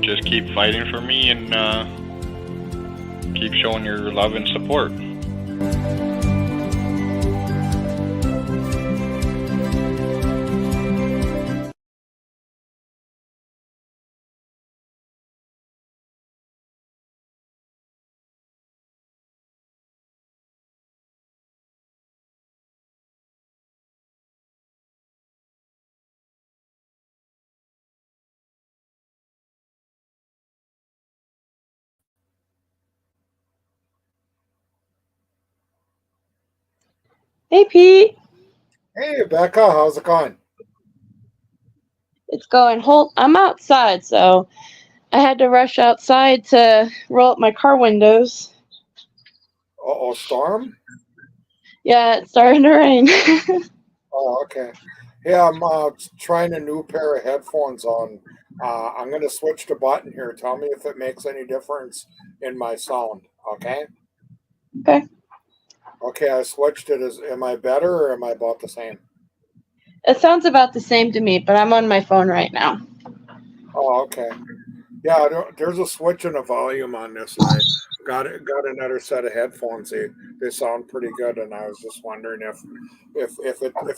Just keep fighting for me and keep showing your love and support. Hey, Pete. Hey, Becca, how's it going? It's going. I'm outside, so I had to rush outside to roll up my car windows. Uh-oh, storm? Yeah, it's starting to rain. Oh, okay. Yeah, I'm trying a new pair of headphones on. I'm going to switch the button here. Tell me if it makes any difference in my sound, okay? Okay. Okay, I switched it. Am I better or am I about the same? It sounds about the same to me, but I'm on my phone right now. Oh, okay. Yeah, there's a switch in the volume on this. And I got another set of headphones. They sound pretty good, and I was just wondering if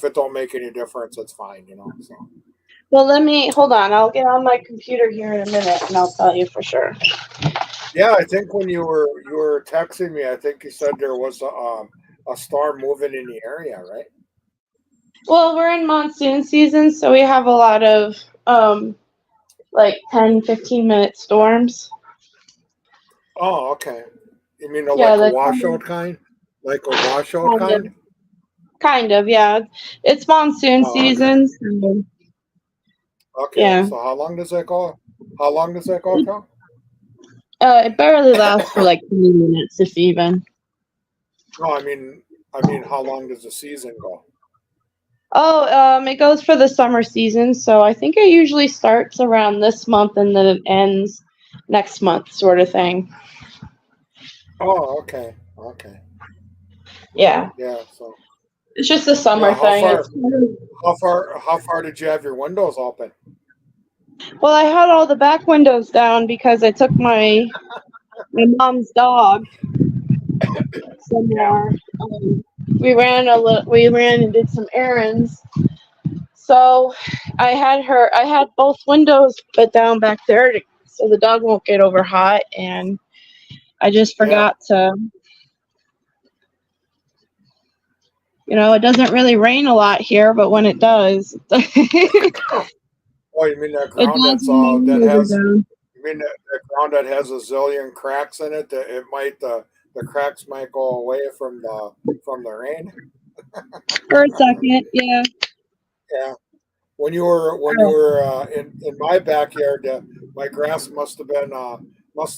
it don't make any difference, it's fine, you know. So. Well, hold on. I'll get on my computer here in a minute, and I'll tell you for sure. Yeah, I think when you were texting me, I think you said there was a storm moving in the area, right? Well, we're in monsoon season, so we have a lot of like 10, 15-minute storms. Oh, okay. You mean Yeah, like a washout kind? Like a washout kind? Kind of, yeah. It's monsoon season. So, okay. Yeah. So how long does that go? How long does that go till? It barely lasts for like 20 minutes, if even. No, I mean, how long does the season go? Oh, it goes for the summer season, so I think it usually starts around this month and then it ends next month, sort of thing. Oh, okay. Okay. Yeah. Yeah. So. It's just a summer thing. How far did you have your windows open? Well, I had all the back windows down because I took my mom's dog somewhere. We ran and did some errands. So I had both windows put down back there so the dog won't get over hot, and I just forgot to. It doesn't really rain a lot here, but when it does. Oh, you mean that ground You mean that ground that has a zillion cracks in it? That the cracks might go away from the rain. For a second, yeah. Yeah. When you were in my backyard, my grass must have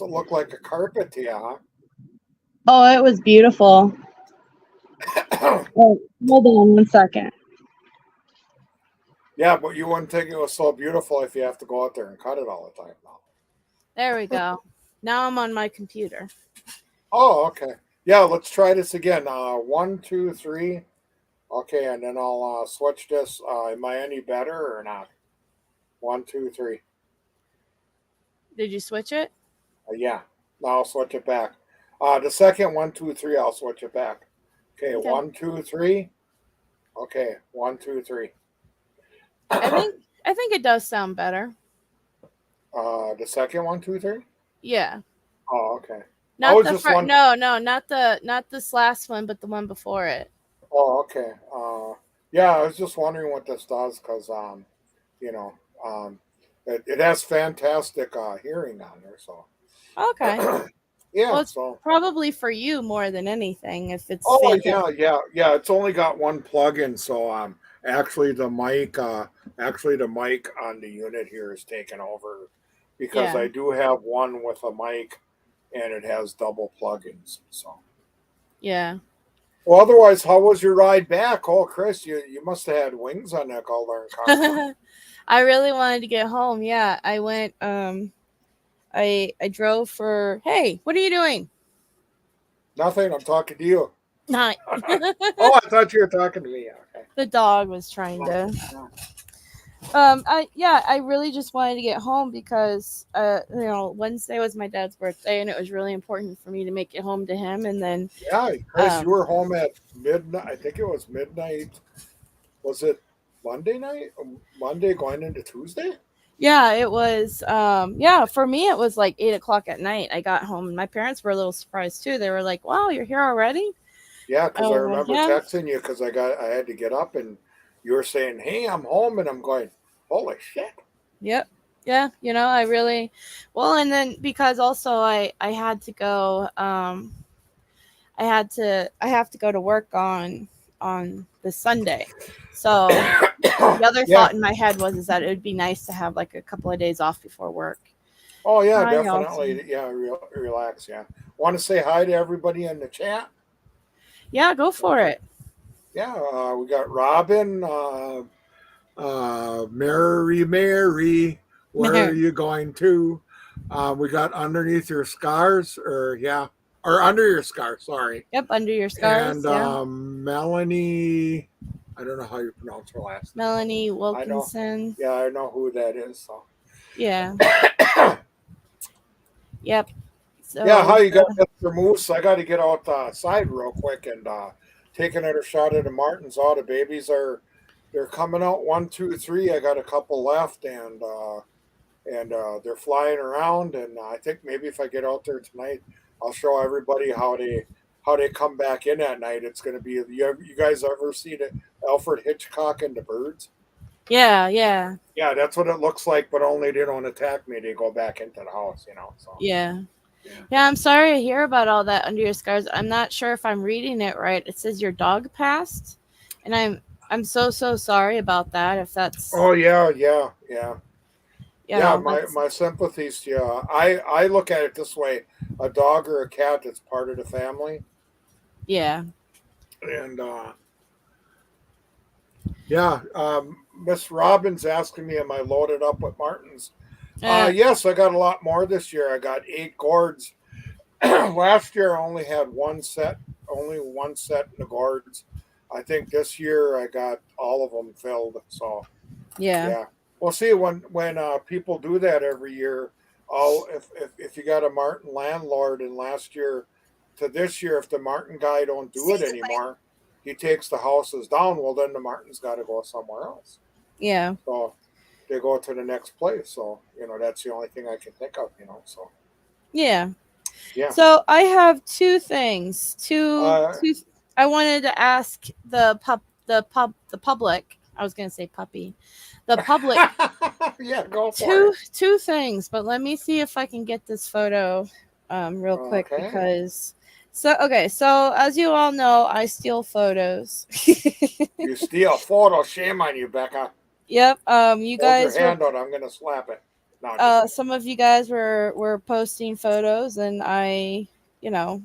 looked like a carpet to you, huh? Oh, it was beautiful. Oh, hold on one second. Yeah, but you wouldn't think it was so beautiful if you have to go out there and cut it all the time now. There we go. Now I'm on my computer. Oh, okay. Yeah, let's try this again. 1, 2, 3. Okay, and then I'll switch this. Am I any better or not? 1, 2, 3. Did you switch it? Yeah. Now I'll switch it back. The second 1, 2, 3, I'll switch it back. Okay, 1, 2, 3. Okay, 1, 2, 3. I think it does sound better. The second 1, 2, 3. Yeah. Oh, okay. Not the just first. wondering. No, not this last one, but the one before it. Oh, okay. Yeah, I was just wondering what this does because, you know, it has fantastic hearing on there. So, Okay. Well, yeah. it's So, probably for you more than anything. If it's oh fantastic. yeah. It's only got one plug-in, so actually the mic, on the unit here is taken over because Yeah. I do have one with a mic, and it has double plugins. So. Yeah. Well, otherwise, how was your ride back? Oh, Chris, you must have had wings on that golden car. I really wanted to get home. Yeah, I went. I drove for. Hey, what are you doing? Nothing. I'm talking to you. Not. Oh, I thought you were talking to me. Okay. The dog was trying to. I really just wanted to get home because Wednesday was my dad's birthday and it was really important for me to make it home to him. And then Yeah, Chris, you were home at midnight. I think it was midnight. Was it Monday night? Monday going into Tuesday? yeah, it was for me it was like 8 o'clock at night. I got home and my parents were a little surprised too. They were like, "Wow, you're here already?" Yeah, because I was like, remember "Yeah." texting you because I had to get up and you were saying, "Hey, I'm home," and I'm going, "Holy shit!" Yep. Yeah, I really well, and then because also I had to go I have to go to work on this Sunday. So the other Yeah. thought in my head was is that it would be nice to have like a couple of days off before work. Oh yeah, Hi, y'all. definitely. Yeah, relax. Yeah. Want to say hi to everybody in the chat? Yeah, go for it. Yeah, we got Robin, Mary, where are you going to? We got underneath your scars, or under your scars. Sorry. Yep, under your scars. And Melanie, I don't know how you pronounce her last name. Melanie Wilkinson. Yeah, I know who that is. So. Yeah. Yep. So, yeah, how you got, Mr. Moose? I got to get outside real quick and take another shot at the Martins. All the babies they're coming out 1, 2, 3. I got a couple left, and they're flying around. And I think maybe if I get out there tonight, I'll show everybody how they come back in at night. It's going to be. You guys ever seen it? Alfred Hitchcock and the Birds? Yeah. Yeah, that's what it looks like, but only they don't attack me. They go back into the house, So. Yeah. Yeah, I'm sorry to hear about all that under your scars. I'm not sure if I'm reading it right. It says your dog passed, and I'm so sorry about that. If that's Oh yeah. My sympathies to you. I look at it this way: a dog or a cat that's part of the family. Yeah. And Miss Robbins asking me, am I loaded up with Martins? Yes, I got a lot more this year. I got 8 gourds. Last year I only had one set in the gourds. I think this year I got all of them filled. So yeah. We'll see when people do that every year. If you got a Martin landlord, and last year to this year, if the Martin guy don't do it anymore, he takes the houses down. Well, then the Martins got to go somewhere else. Yeah. So they go to the next place. So that's the only thing I can think of. So yeah. Yeah. So I have 2 things. Two. I wanted to ask the public. I was going to say puppy. The public. Yeah, go for it. Two things, but let me see if I can get this photo real quick because so as you all know, I steal photos. You steal photos? Shame on you, Becca. Yep. You guys. Hold your hand out. I'm gonna slap it. No, some of you guys were posting photos, and I,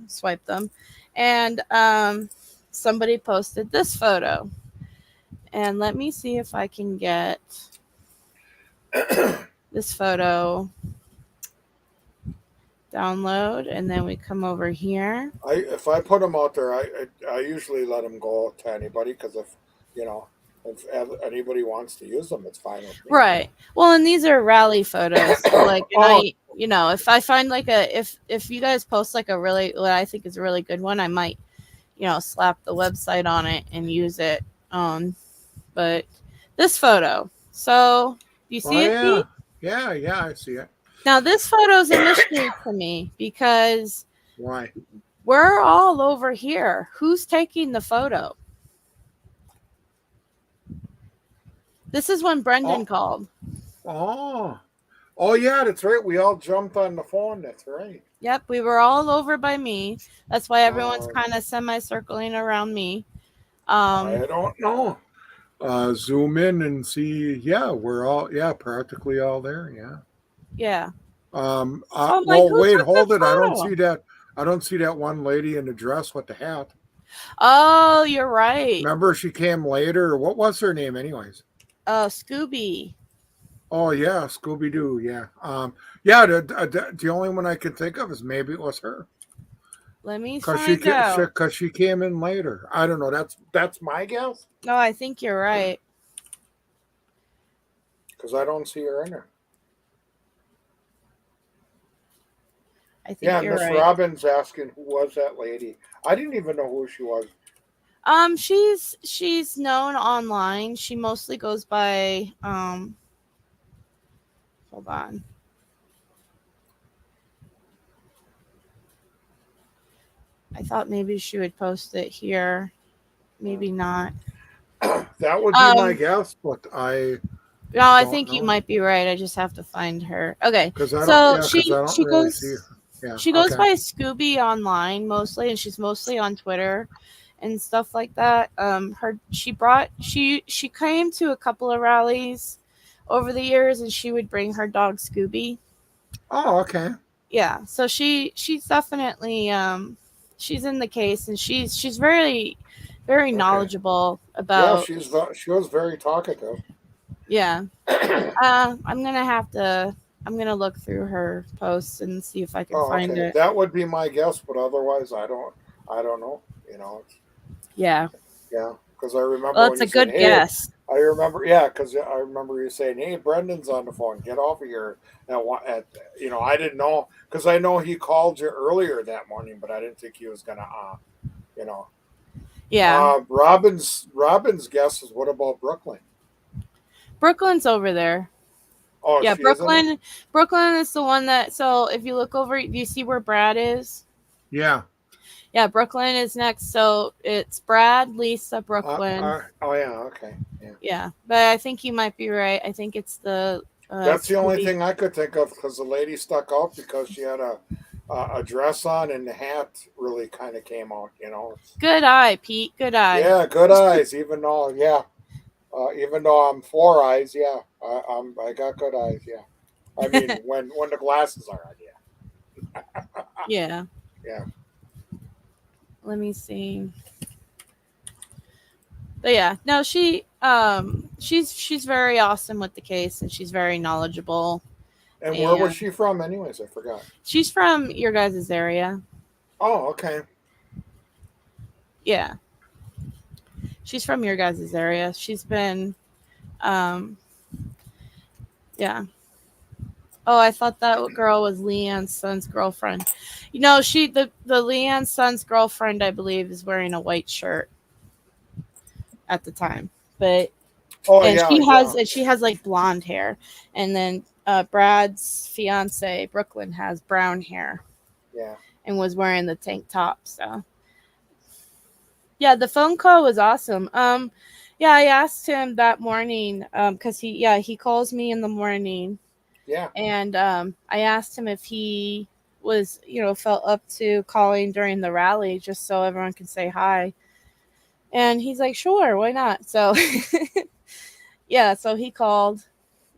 swiped them, and somebody posted this photo, and let me see if I can get this photo. Download, and then we come over here. If I put them out there, I usually let them go to anybody because if anybody wants to use them, it's fine with me. Right. Well, and these are rally photos. So if I find if you guys post what I think is a really good one, I might, slap the website on it and use it. But this photo. So do you see it, Pete? Yeah, I see it. Now this photo is a mystery to me because Why? We're all over here. Who's taking the photo? This is when Brendan called. Oh. Oh, yeah, that's right. We all jumped on the phone. That's right. Yep, we were all over by me. That's why everyone's kind of semi-circling around me. I don't know. Zoom in and see. Yeah, we're all, practically all there. Yeah. Yeah. Well, like, who wait, took hold the it. I don't photo? see that. I don't see that one lady in the dress with the hat. Oh, you're right. Remember, she came later. What was her name, anyways? Scooby. Oh yeah, Scooby Doo. Yeah. Yeah. The only one I could think of is maybe it was her. Let me Cause find out. Because she came in later. I don't know. That's my guess. No, I think you're right. Because I don't see her in there. I think you're Miss right. Robbins asking who was that lady. I didn't even know who she was. She's known online. She mostly goes by hold on. I thought maybe she would post it here. Maybe not. That would be my guess, but I think you might be right. I just have to find her. Okay. She goes really see her. Yeah, she goes by Scooby online mostly, and she's mostly on Twitter and stuff like that. She came to a couple of rallies over the years, and she would bring her dog Scooby. Oh, okay. Yeah, so she's definitely she's in the case, and she's very knowledgeable about. Yeah, she was very talkative. Yeah. I'm gonna look through her posts and see if I can find it. That would be my guess, but otherwise I don't know. Yeah. Yeah, because I remember. Well, it's a good guess. I remember, because I remember you saying, "Hey, Brendan's on the phone. Get off of here." I didn't know because I know he called you earlier that morning, but I didn't think he was gonna, Yeah. Robin's guess is what about Brooklyn? Brooklyn's over there. Oh, yeah, Brooklyn. Brooklyn is the one that. So if you look over, do you see where Brad is? Yeah. Yeah, Brooklyn is next. So it's Brad, Lisa, Brooklyn. Oh yeah, okay. Yeah, but I think you might be right. I think it's the. That's the only thing I could think of because the lady stuck out because she had a dress on and the hat really kind of came out. Good eye, Pete. Good eye. Yeah, good eyes. Even though I'm 4 eyes, I got good eyes. Yeah, I mean when the glasses are on, yeah. Yeah. Let me see. But yeah, no, she's very awesome with the case, and she's very knowledgeable. And where was she from, anyways? I forgot. She's from your guys' area. Oh, okay. Yeah. She's from your guys' area. She's been, yeah. Oh, I thought that girl was Leanne's son's girlfriend. The Leanne's son's girlfriend, I believe, is wearing a white shirt at the time. But she has like blonde hair, and then Brad's fiance Brooklyn has brown hair. Yeah. And was wearing the tank top. So yeah, the phone call was awesome. Yeah, I asked him that morning because he calls me in the morning. Yeah. And I asked him if he was, felt up to calling during the rally just so everyone can say hi. And he's like, sure, why not? So yeah, so he called,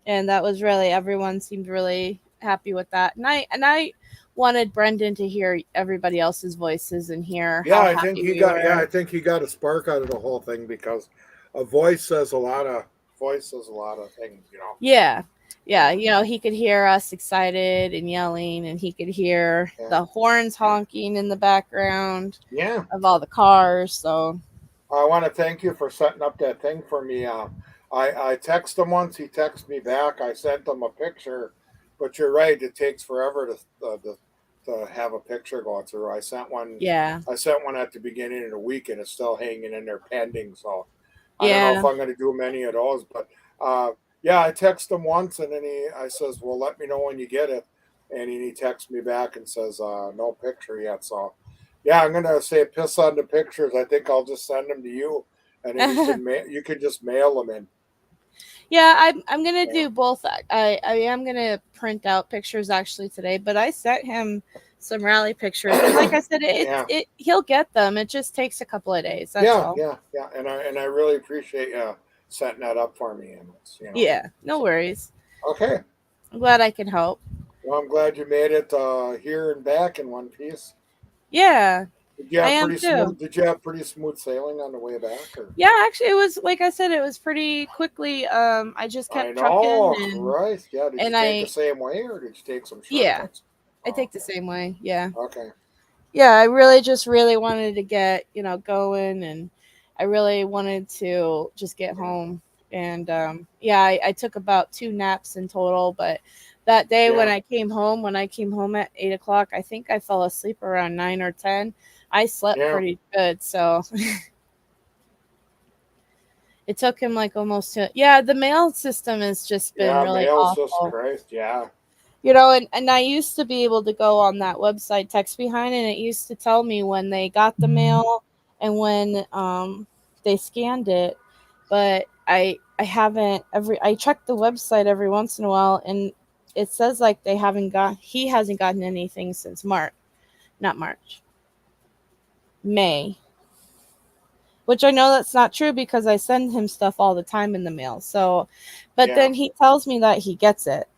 and that was really, everyone seemed really happy with that. And I wanted Brendan to hear everybody else's voices and hear I think he got a spark out of the whole thing because a voice says a lot of things, Yeah, he could hear us excited and yelling, and he could hear the horns honking in the background of all the cars. So I want to thank you for setting up that thing for me. I texted him once, he texted me back. I sent him a picture, but you're right, it takes forever to have a picture go through. I sent one at the beginning of the week, and it's still hanging in there pending. So I don't know if I'm going to do many of those, but I texted him once, and then I says, well, let me know when you get it. And he texts me back and says, no picture yet. So, yeah, I'm gonna say piss on the pictures. I think I'll just send them to you, and then you can just mail them in. Yeah, I'm gonna do both. I am gonna print out pictures actually today, but I sent him some rally pictures, and like I said, he'll get them. It just takes a couple of days. That's all. Yeah, and I really appreciate setting that up for me. And it's, yeah, no worries. Okay, I'm glad I can help. Well, I'm glad you made it here and back in one piece. Yeah. Did you have pretty smooth sailing on the way back? Or? Yeah, actually, it was like I said, it was pretty quickly. I just kept trucking. Christ, yeah. Did you take the same way, or did you take some shortcuts? Yeah, I take the same way. Yeah. Okay. Yeah, I really wanted to get going, and I really wanted to just get home. And I took about 2 naps in total, but that day when I came home at 8 o'clock, I think I fell asleep around 9 or 10. I slept pretty good, so it took him like almost the mail system has just been really awful. Just Christ, and I used to be able to go on that website Text Behind, and it used to tell me when they got the mail and when they scanned it, but I haven't I check the website every once in a while, and it says like he hasn't gotten anything since May, which I know that's not true because I send him stuff all the time in the mail. So, but then he tells me that he gets it.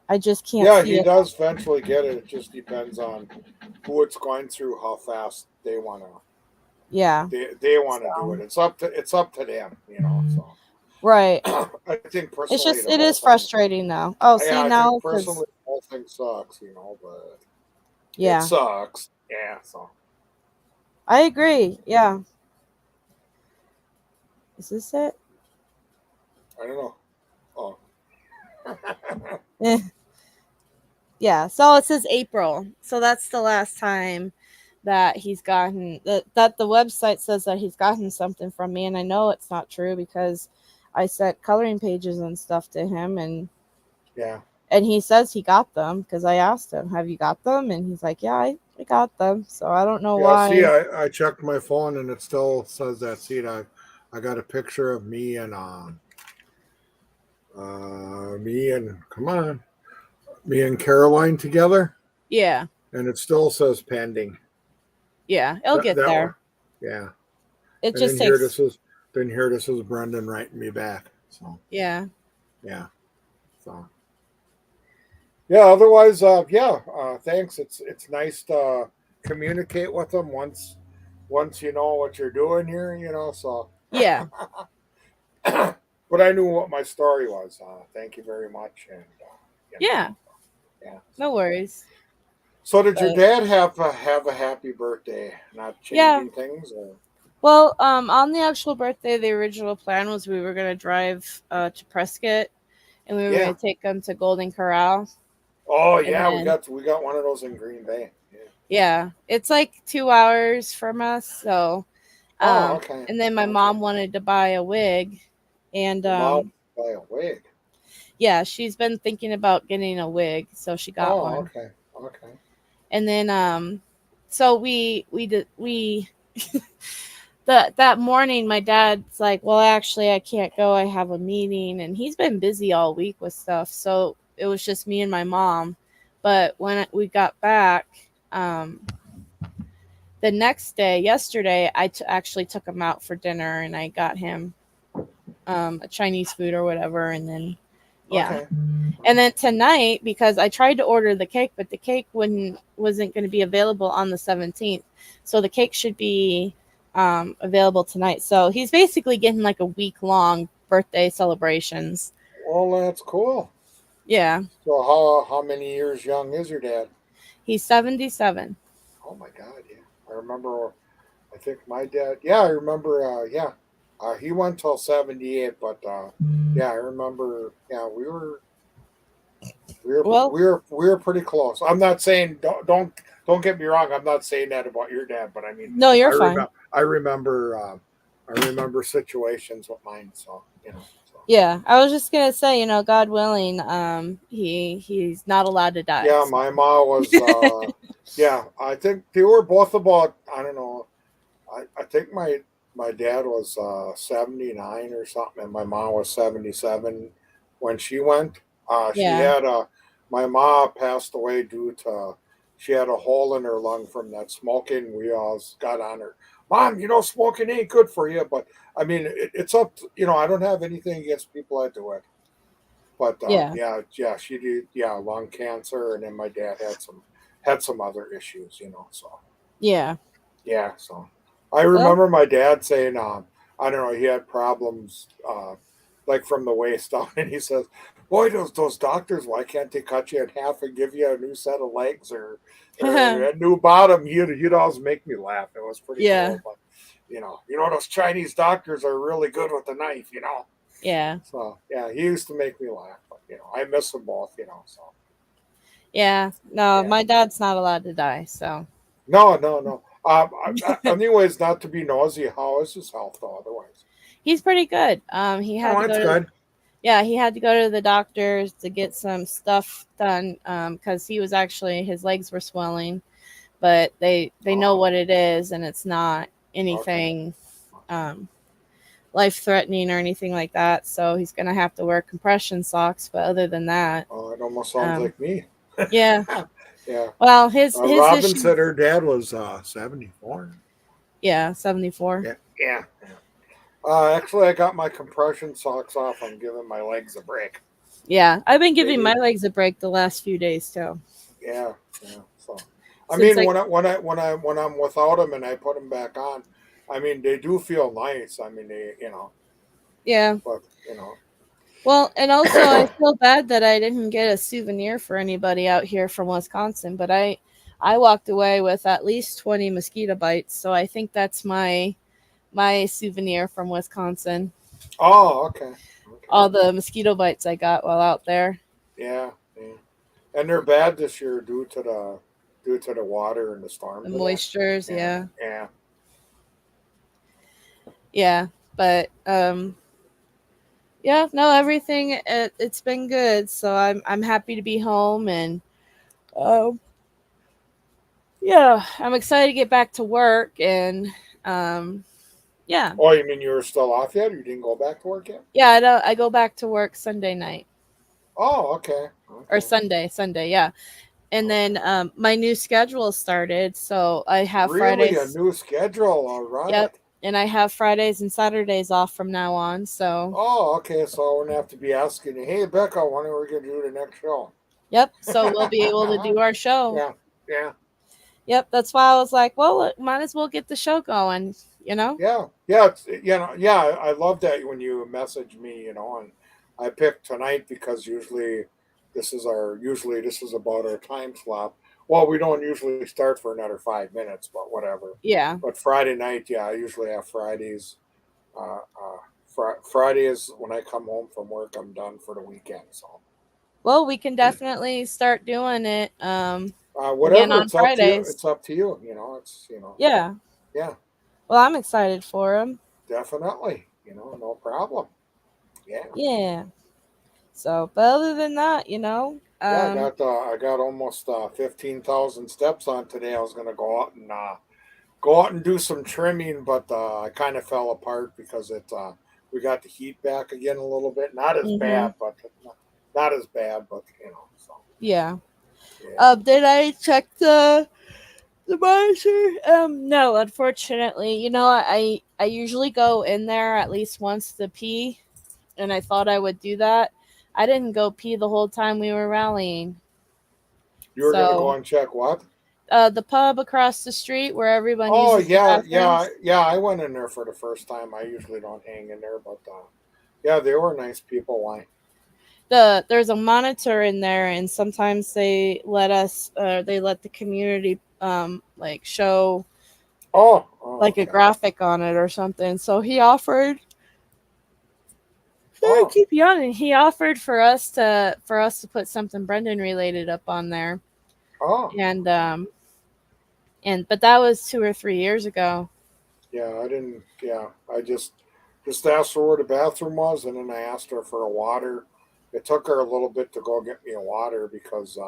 I just can't. Yeah, he does eventually get it. It just depends on who it's going through, how fast they want to. Yeah, they want to do it. It's up to them, So. Right. I think personally, it is frustrating though. Oh, see now, I think personally, the whole thing sucks, but it sucks. Yeah, so. I agree. Yeah. Is this it? I don't know. Oh. Yeah. So it says April. So that's the last time that he's gotten that the website says that he's gotten something from me, and I know it's not true because I sent coloring pages and stuff to him, and he says he got them because I asked him, "Have you got them?" And he's like, "Yeah, I got them." So I don't know why. See, I checked my phone and it still says that. See, I got a picture of me and me and Caroline together. Yeah. And it still says pending. Yeah, it'll get there. Yeah. It and just takes. Here this is Brendan writing me back. So. Yeah. Yeah. So. Yeah. Otherwise, thanks. It's nice to communicate with them once you know what you're doing here. So. Yeah. But I knew what my story was. Thank you very much. And yeah. No worries. So did your dad have a happy birthday? Not changing things? Or? Well, on the actual birthday, the original plan was we were going to drive to Prescott, and we were going to take them to Golden Corral. Oh yeah, we got one of those in Green Bay. Yeah, it's like 2 hours from us. So, okay. And then my mom wanted to buy a wig, and mom buy a wig. Yeah, she's been thinking about getting a wig, so she got one. Okay. And then so we that morning my dad's like, well, actually I can't go, I have a meeting, and he's been busy all week with stuff, so it was just me and my mom. But when we got back the next day, yesterday, I actually took him out for dinner, and I got him a Chinese food or whatever, and then and then tonight, because I tried to order the cake, but the cake wasn't going to be available on the 17th, so the cake should be available tonight. So he's basically getting like a week-long birthday celebrations. Well, that's cool. Yeah. So how many years young is your dad? He's 77. Oh my God! Yeah, I remember. I think my dad. Yeah, I remember. He went till 78, but I remember. Yeah, we were pretty close. I'm not saying don't get me wrong. I'm not saying that about your dad, but I mean, no, you're fine. I remember situations with mine. So So. Yeah, I was just gonna say, God willing, he's not allowed to die. Yeah, my mom was. Yeah, I think they were both about. I don't know. I think my dad was 79 or something, and my mom was 77 when she went. She Yeah. had a. My mom passed away due to she had a hole in her lung from that smoking. We always got on her. Mom, smoking ain't good for you, but I mean, it's up. I don't have anything against people that do it. But Yeah. yeah, she did. Yeah, lung cancer, and then my dad had some other issues. So Yeah. yeah, so I Well, remember my dad saying, I don't know, he had problems like from the waist down, and he says, "Boy, those doctors, why can't they cut you in half and give you a new set of legs or a new bottom?" He'd always make me laugh. It was pretty yeah. cool, but those Chinese doctors are really good with the knife. Yeah. So yeah, he used to make me laugh, but I miss them both. So Yeah. No, yeah, my dad's not allowed to die, so no, no, no. Anyways, not to be nosy, how is his health though? Otherwise, he's pretty good. He had oh, to go that's to good. yeah, he had to go to the doctors to get some stuff done because he was actually his legs were swelling, but they know Oh, what it is and it's not okay. anything life threatening or anything like that. So he's gonna have to wear compression socks, but other than that, Oh, it almost sounds um, like me. yeah. Yeah. Well, his Robin issue, said her dad was 74. yeah, 74. Yeah, yeah. Yeah. Actually, I got my compression socks off. I'm giving my legs a break. Yeah, I've been They giving my need, legs a break the last few days too. yeah, yeah. So, I Since mean, I when I'm without them and I put them back on, I mean, they do feel nice. I mean, yeah. but Well, and also I feel bad that I didn't get a souvenir for anybody out here from Wisconsin, but I walked away with at least 20 mosquito bites, so I think that's my souvenir from Wisconsin. oh, okay, okay, All the mosquito bites I got while out there. yeah, yeah. And they're bad this year due to the water and the The storms and that. moistures, Yeah, yeah. yeah. Yeah, but yeah, no, everything it's been good, so I'm happy to be home and um yeah, I'm excited to get back to work and um yeah. Oh, you mean you were still off yet? Or you didn't go back to work yet? Yeah, I go back to work Sunday night Oh, okay, or okay, Sunday, yeah. And then okay. my new schedule started, so I have Really, a Fridays. new schedule. All Yep. right. And I have Fridays and Saturdays off from now on. So, Oh, okay. So I wouldn't have to be asking you, hey, Becca, when are we going to do the next show? yep. So we'll be able to do our show. Yeah, yeah, Yep. That's why I was like, well, might as well get the show going. yeah, yeah. Yeah. I love that when you message me, and I picked tonight because usually this is about our time slot. Well, we don't usually start for another 5 minutes, but whatever. Yeah. But Friday night, yeah, I usually have Fridays. Friday is when I come home from work. I'm done for the weekend. So Well, we can definitely start doing it again whatever, on it's up to you. Fridays. It's up to you. It's Yeah. yeah, Well, I'm excited for them. definitely. No problem. Yeah, Yeah. So, but other than that, yeah. I got almost 15,000 steps on today. I was gonna go out and do some trimming, but I kind of fell apart because we got the heat back again a little bit. Not as mm-hmm. bad, but not as bad, but so Yeah. yeah. Did I check the monitor? No, unfortunately. I usually go in there at least once to pee, and I thought I would do that. I didn't go pee the whole time we were rallying. You were gonna go So, and check what? the pub across the street where everyone Oh uses the yeah, yeah, bathrooms. yeah. I went in there for the first time. I usually don't hang in there, but yeah, they were nice people. Why? There's a monitor in there, and sometimes they let the community like show Oh, like a okay. graphic on it or something. So he offered. I Oh, keep yawning. He offered for us to put something Brendan related up on there, oh, and okay. but that was 2 or 3 years ago. Yeah, I didn't. Yeah, I just just asked her where the bathroom was, and then I asked her for a water. It took her a little bit to go get me a water because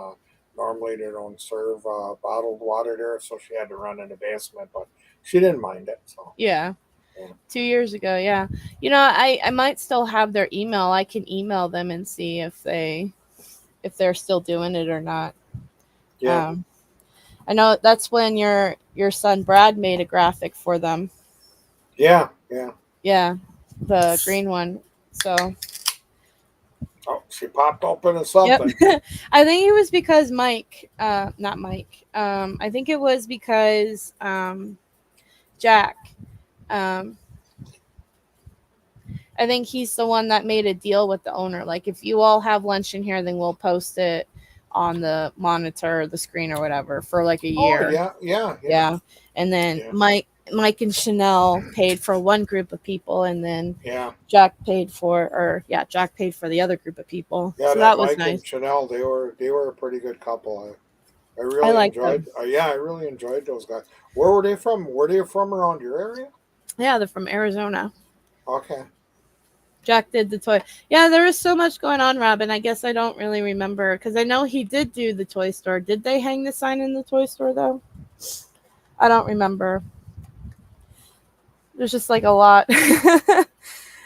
normally they don't serve bottled water there, so she had to run in the basement, but she didn't mind it. So Yeah. yeah. 2 years ago, yeah. You know, I might still have their email. I can email them and see if they're still doing it or not. Yeah. I know that's when your son Brad made a graphic for them. Yeah. Yeah, the green one. So Oh, she popped open in something. yep. I think it was because Mike, not Mike. I think it was because Jack. I think he's the one that made a deal with the owner. Like, if you all have lunch in here, then we'll post it on the monitor, the screen, or whatever for like a year. Oh, yeah. Yeah. And then Mike and Chanel paid for one group of people, and then Jack paid for the other group of people. Yeah, so that was Mike nice. and Chanel, they were a pretty good couple. I really enjoyed. I really enjoyed those guys. Where were they from? Were they from around your area? Yeah, they're from Arizona. Okay. Jack did the toy. Yeah, there was so much going on, Robin. I guess I don't really remember because I know he did do the toy store. Did they hang the sign in the toy store though? I don't remember. There's just like a lot.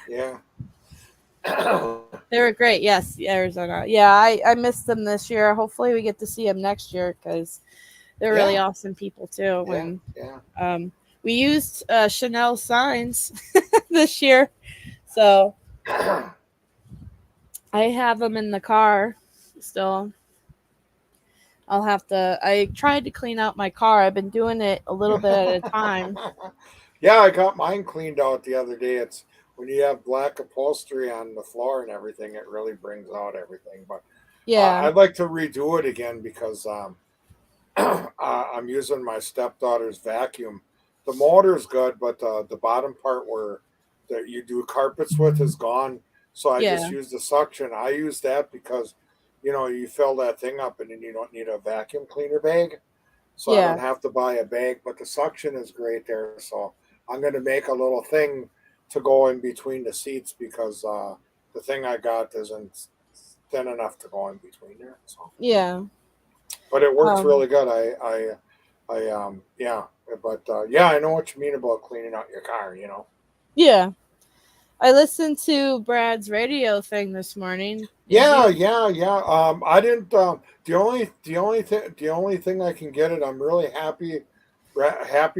Yeah. They were great. Yes, Arizona. Yeah, I missed them this year. Hopefully we get to see them next year because they're really awesome people too. We used Chanel signs this year. So I have them in the car still. I tried to clean out my car. I've been doing it a little bit at a time. Yeah, I got mine cleaned out the other day. It's when you have black upholstery on the floor and everything, it really brings out everything. But I'd like to redo it again because I'm using my stepdaughter's vacuum. The motor's good, but the bottom part where that you do carpets with is gone. So I just use the suction. I use that because, you fill that thing up and then you don't need a vacuum cleaner bag. So I don't have to buy a bag, but the suction is great there. So I'm going to make a little thing to go in between the seats because the thing I got isn't thin enough to go in between there. So but it works really good. I know what you mean about cleaning out your car. Yeah. I listened to Brad's radio thing this morning. Yeah. I didn't. The only thing I can get it. I'm really happy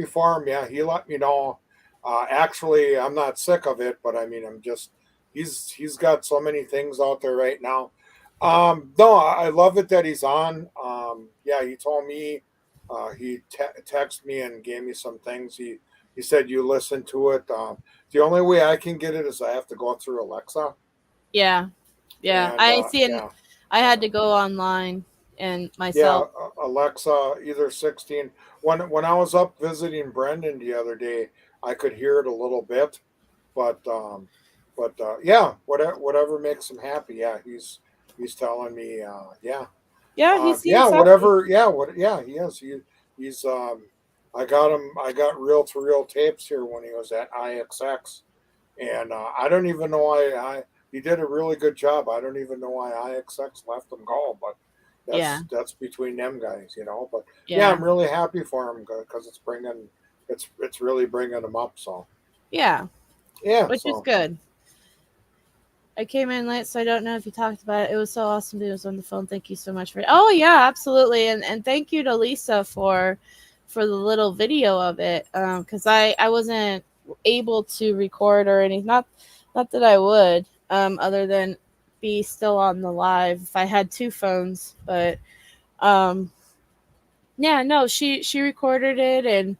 for him. Yeah, he let me know. Actually, I'm not sick of it, but I mean, he's got so many things out there right now. No, I love it that he's on. He told me. He texted me and gave me some things. He said you listen to it. The only way I can get it is I have to go through Alexa. Yeah. And, I had to go online and myself. Yeah, Alexa, either 16. When I was up visiting Brendan the other day, I could hear it a little bit, but whatever makes him happy. Yeah, he's telling me. He's he is. He's I got reel-to-reel tapes here when he was at IXX, and I don't even know why he did a really good job. I don't even know why IXX let him go, but that's between them guys, But I'm really happy for him because it's really bringing him up. So which is good. I came in late, so I don't know if you talked about it. It was so awesome that it was on the phone. Thank you so much for it. Oh yeah, absolutely, and thank you to Lisa for the little video of it, because I wasn't able to record or anything. Not that I would, other than be still on the live if I had two phones. But she recorded it, and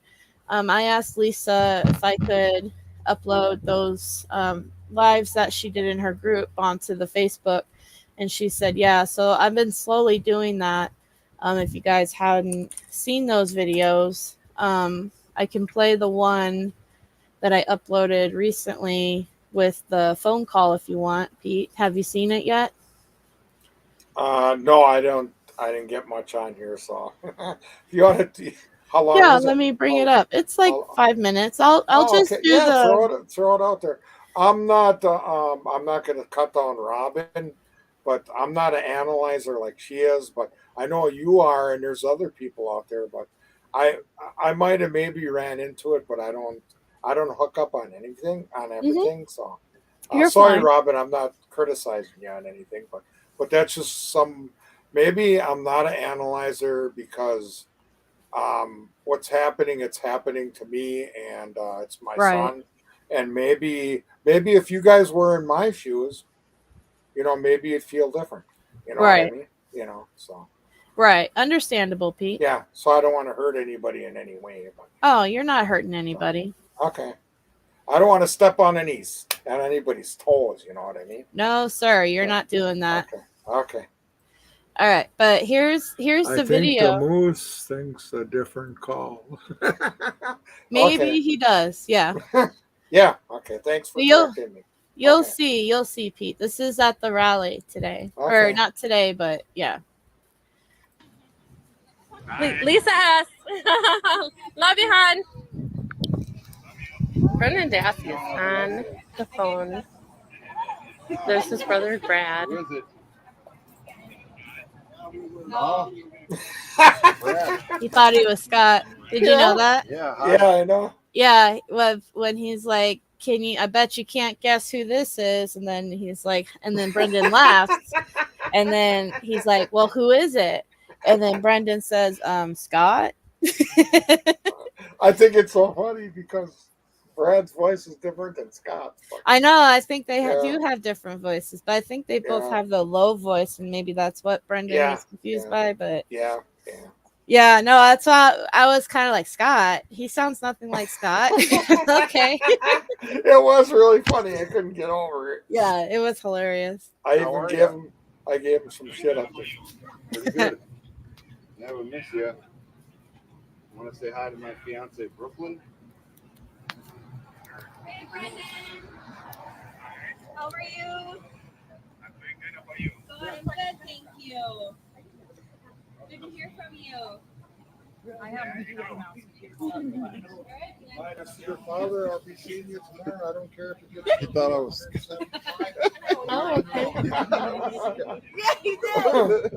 I asked Lisa if I could upload those lives that she did in her group onto the Facebook, and she said so I've been slowly doing that. If you guys hadn't seen those videos, I can play the one that I uploaded recently with the phone call if you want. Pete, have you seen it yet? No, I didn't get much on here, so if you want to, how long? Yeah, let me bring it up. It's like 5 minutes. I'll just do throw it out there. I'm not going to cut down Robin, but I'm not an analyzer like she is. But I know you are, and there's other people out there. But I I might have maybe ran into it, but I don't hook up on anything on everything. So You're sorry, fine. Robin. I'm not criticizing you on anything, but that's just some. Maybe I'm not an analyzer because what's happening, it's happening to me, and it's my Right. son. And maybe if you guys were in my shoes, maybe it'd feel different. You know what I Right. mean? So Right. Understandable, Pete. yeah. So I don't want to hurt anybody in any way. But, Oh, you're not hurting anybody. okay. I don't want to step on anybody's toes. You know what I mean? No, sir, you're Yeah. not doing that. Okay. All right, but here's I the think video. the moose thinks a different call. Maybe Okay. he does. Yeah. Yeah. Okay. Thanks for You'll correcting me. you'll Okay. see, Pete. This is at the rally today. Or Okay. not today, but yeah. Lisa S. Love you, hon. Brendan Dassey is on the phone. There's his brother, Brad. Who is it? Oh, He thought he was Scott. Did you know that? yeah. Yeah, I know. Yeah, when he's like, I bet you can't guess who this is, and then he's like, and then Brendan laughs, and then he's like, well, who is it? And then Brendan says, Scott. I think it's so funny because Brad's voice is different than Scott's. But I know. I think they Yeah. do have different voices, but I think they both Yeah. have the low voice, and maybe that's what Brendan Yeah, was confused yeah. by. But yeah. yeah, no, that's why I was kind of like Scott. He sounds nothing like Scott. Okay. It was really funny. I couldn't get over it. Yeah, it was hilarious. I How even are gave ya? him. I gave him some shit up there. Pretty good. Never miss you. Want to say hi to my fiance, Brooklyn? Hey, Brendan. How are you? I'm doing good. How about you? Good. I'm good. Thank you. Good to hear from you. I have Hi, your father. I'll be seeing you tomorrow. I don't care if you get. He thought I was. Oh, okay. Yeah, he did.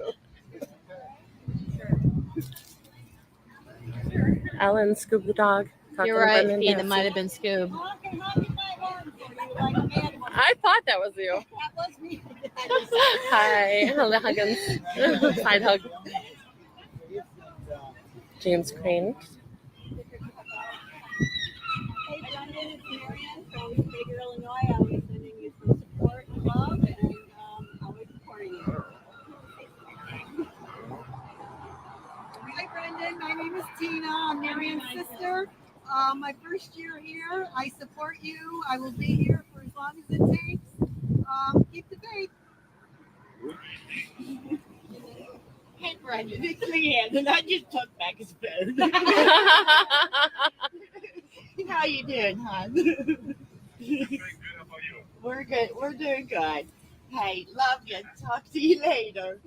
Ellen, Scoob the dog. talking You're to right, Brendan Pete. It Dassey. might have been Scoob. I thought that was you. That was me. Hi, hello, Huggins. Side hug. James Crane. Hey, Brendan, it's Marianne from Baker, Illinois. I was sending you some support and love, and always supporting you. Hi, Brendan. My name is Tina. I'm Marianne's sister. My first year here. I support you. I will be here for as long as it takes. Keep the faith. Hey, Brendan. It's Leanne, and I just took back his phone. How you doing, hon? We're good. We're doing good. Hey, love you. Talk to you later.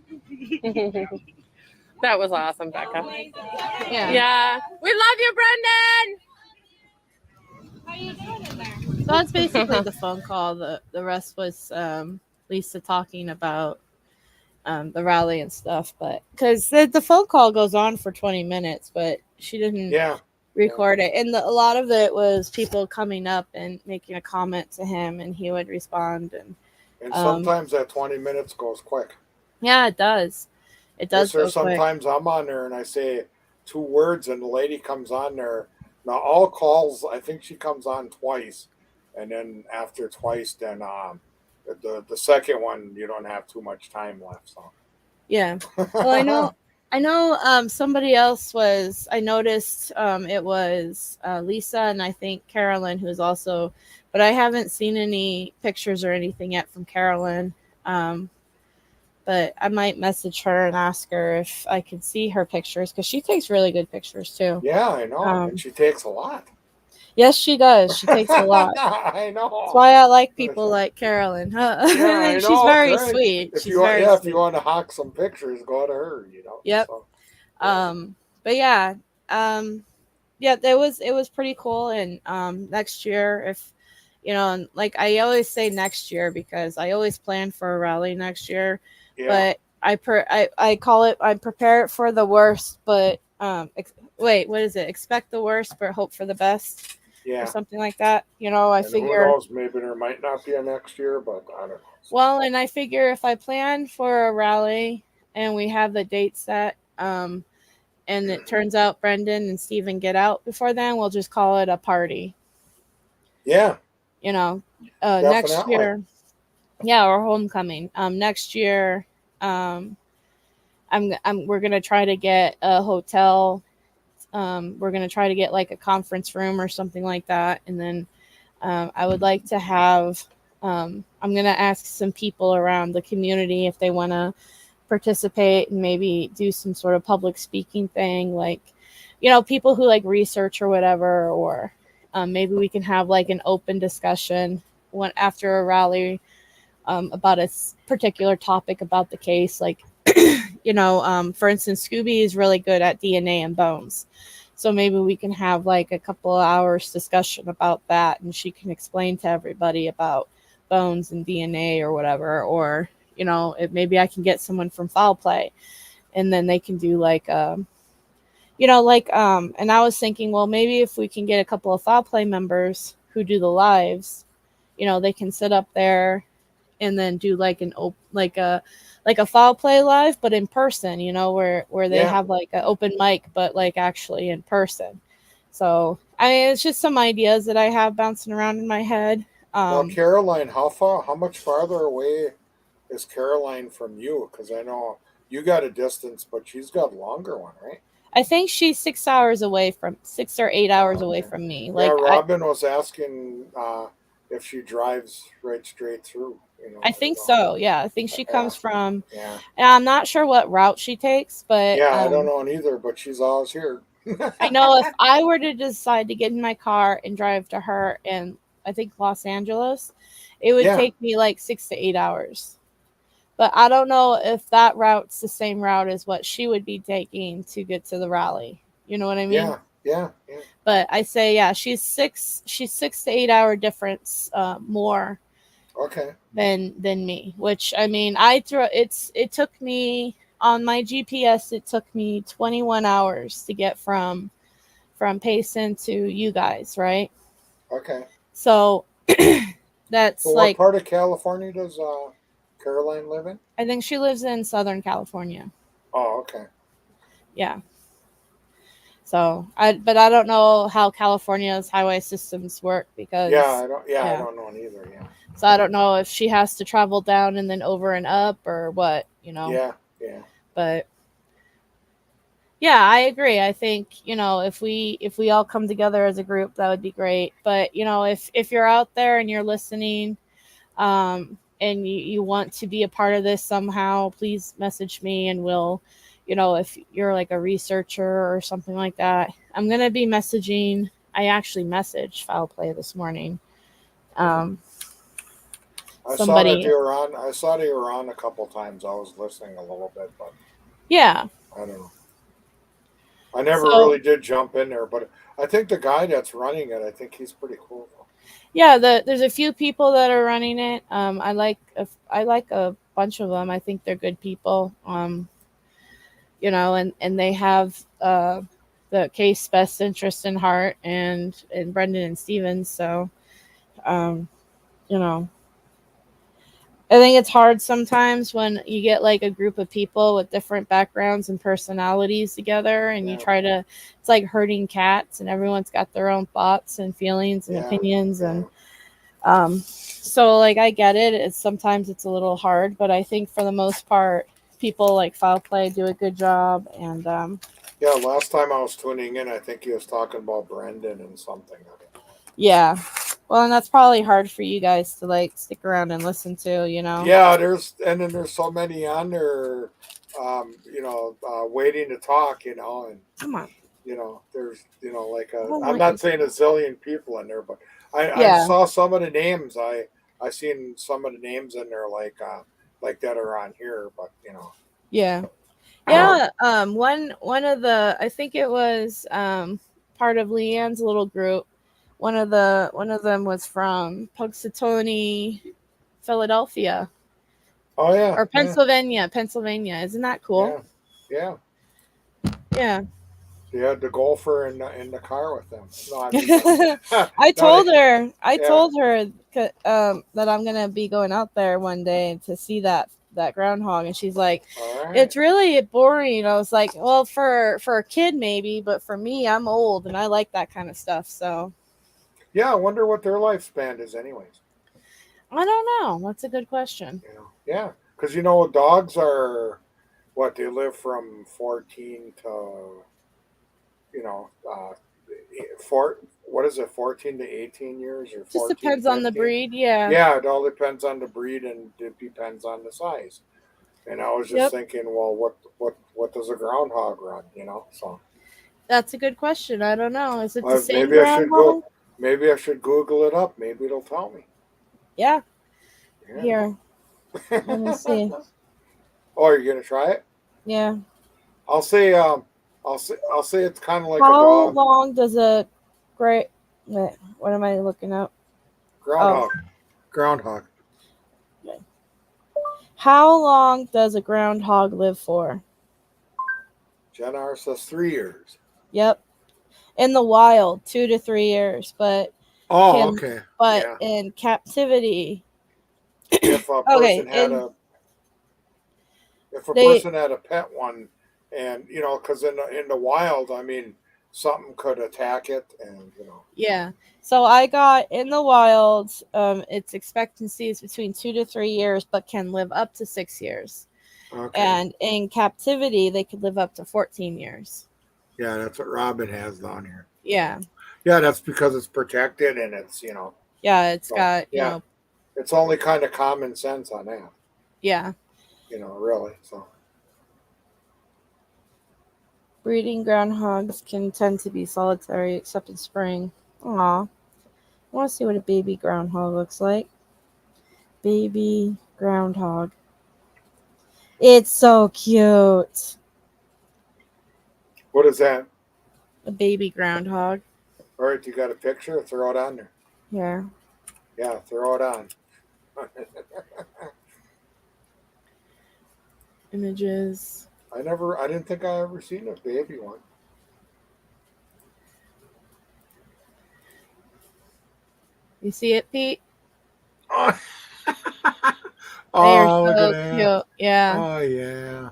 That was awesome, Becca. Yeah. Yeah. We love you, Brendan. How you doing in there? So that's basically the phone call. The rest was Lisa talking about the rally and stuff. But because the phone call goes on for 20 minutes, but she didn't Yeah. record it. And a lot of it was people coming up and making a comment to him, and he would respond. And sometimes that 20 minutes goes quick. Yeah, it does. It does. There's Go quick. sometimes I'm on there and I say 2 words and the lady comes on there. Now all calls, I think she comes on twice, and then after twice, then the second one you don't have too much time left. So Yeah. Well, I know. Somebody else was. I noticed. It was Lisa and I think Carolyn, who's also. But I haven't seen any pictures or anything yet from Carolyn. But I might message her and ask her if I could see her pictures because she takes really good pictures too. yeah, I know. And she takes a lot. Yes, she does. She takes a lot. I know. That's why I like people like Carolyn. Yeah, I She's know, very great. sweet. If She's you want, very if sweet. you want to hawk some pictures, go to her. Yep. So, But yeah, yeah, it was pretty cool. And next year, you know, and like I always say next year because I always plan for a rally next year, Yeah. but I call it, I prepare it for the worst, but wait, what is it? Expect the worst, but hope for the best, or Yeah. something like that. You know, I And who figure. knows? Maybe there might not be a next year, but I don't know. Well, and I figure if I plan for a rally and we have the date set, and it turns out Brendan and Steven get out before then, we'll just call it a party. Yeah. You know, next Definitely. year, yeah, or homecoming. Next year, we're gonna try to get a hotel. We're gonna try to get like a conference room or something like that, and then I would like to have. I'm gonna ask some people around the community if they want to participate and maybe do some sort of public speaking thing, like, you know, people who like research or whatever, or maybe we can have like an open discussion after a rally about a particular topic about the case, like you know, for instance, Scooby is really good at DNA and bones, so maybe we can have like a couple of hours discussion about that, and she can explain to everybody about bones and DNA or whatever, or you know, maybe I can get someone from foul play, and then they can do like you know, like and I was thinking, well, maybe if we can get a couple of foul play members who do the lives, you know, they can sit up there and then do like like a foul play live, but in person, you know, where they have like an open mic, but like actually in person. So I mean, it's just some ideas that I have bouncing around in my head. Now, Caroline, how much farther away is Caroline from you? Because I know you got a distance, but she's got a longer one, right? I think she's 6 hours away from 6 or 8 hours away from me. Like, yeah, Robin was asking if she drives right straight through. You know, I think so. Yeah, I think she comes from. Yeah. And I'm not sure what route she takes, but Yeah, I don't know neither, but she's always here. I know if I were to decide to get in my car and drive to her in, I think, Los Angeles, it would take me like 6 to 8 hours. But I don't know if that route's the same route as what she would be taking to get to the rally. You know what I mean? Yeah. But I say, yeah, she's 6 to 8 hour difference more. Okay. Than me, which I mean, it took me on my GPS. It took me 21 hours to get from Payson to you guys, right? Okay. So that's what part of California does Caroline live in? I think she lives in Southern California. Oh, okay. Yeah. So I don't know how California's highway systems work because I don't know neither. Yeah. So I don't know if she has to travel down and then over and up or what, you know. Yeah. But yeah, I agree. I think, you know, if we all come together as a group, that would be great. But, you know, if you're out there and you're listening, and you want to be a part of this somehow, please message me and we'll, you know, if you're like a researcher or something like that, I'm going to be messaging. I actually messaged Foul Play this morning. I saw they were on a couple times. I was listening a little bit, but yeah, I don't know. I never really did jump in there, but I think the guy that's running it, I think he's pretty cool. Yeah, there's a few people that are running it. I like a bunch of them. I think they're good people. You know, and they have the case best interest in heart, and Brendan and Stevens. So, you know, I think it's hard sometimes when you get like a group of people with different backgrounds and personalities together, and you try to, it's like herding cats, and everyone's got their own thoughts and feelings and opinions. And so like I get it. Sometimes it's a little hard, but I think for the most part, people like Foul Play do a good job. And last time I was tuning in, I think he was talking about Brendan and something. Yeah. Well, and that's probably hard for you guys to like stick around and listen to, you know. Yeah, there's so many on there, you know, waiting to talk, you know, and come on, you know, there's, you know, like I'm not saying a zillion people in there, but I saw some of the names. I seen some of the names in there, like that are on here, but you know. Yeah. One of the, I think it was part of Leanne's little group. One of them was from Punxsutawney, Philadelphia, Oh yeah. or Pennsylvania. Pennsylvania, isn't that cool? Yeah. Yeah. You had the golfer in the car with them. No, I mean, I told her that I'm gonna be going out there one day to see that groundhog, and she's like, all right. it's really boring. I was like, well, for a kid maybe, but for me, I'm old and I like that kind of stuff. So Yeah, I wonder what their lifespan is, anyways. I don't know. That's a good question. Yeah, because dogs are what they live from 14 to what is it, 14 to 18 years or 14, Just depends on the 15? breed. Yeah. Yeah, it all depends on the breed and it depends on the size. And I was just thinking, well, what does a groundhog run? So That's a good question. I don't know. Is it the same maybe groundhog? Maybe I should Google it up. Maybe it'll tell me. Yeah. Yeah. Here. Let me see. Oh, are you gonna try it? Yeah. I'll say it's kind of like How a dog. long does a what am I looking up? Groundhog. Groundhog. Okay. How long does a groundhog live for? Jen R says 3 years. Yep. In the wild, 2 to 3 years, but okay. But yeah. in captivity, If a person person had a pet one, and because in the wild, I mean, something could attack it, and Yeah. So I got in the wild. Its expectancy is between 2 to 3 years, but can live up to 6 years. Okay. And in captivity, they could live up to 14 years. Yeah, that's what Robin has down here. Yeah. Yeah, that's because it's protected and it's Yeah, it's got it's only kind of common sense on that. Yeah. Really. So Breeding groundhogs can tend to be solitary, except in spring. Aw. I want to see what a baby groundhog looks like. Baby groundhog. It's so cute. what is that? A baby groundhog. All right, you got a picture? Throw it on there. Yeah. Yeah, throw it on. Images. I didn't think I ever seen a baby one. You see it, Pete? Oh, They're look so at that. cute. Yeah. Oh yeah.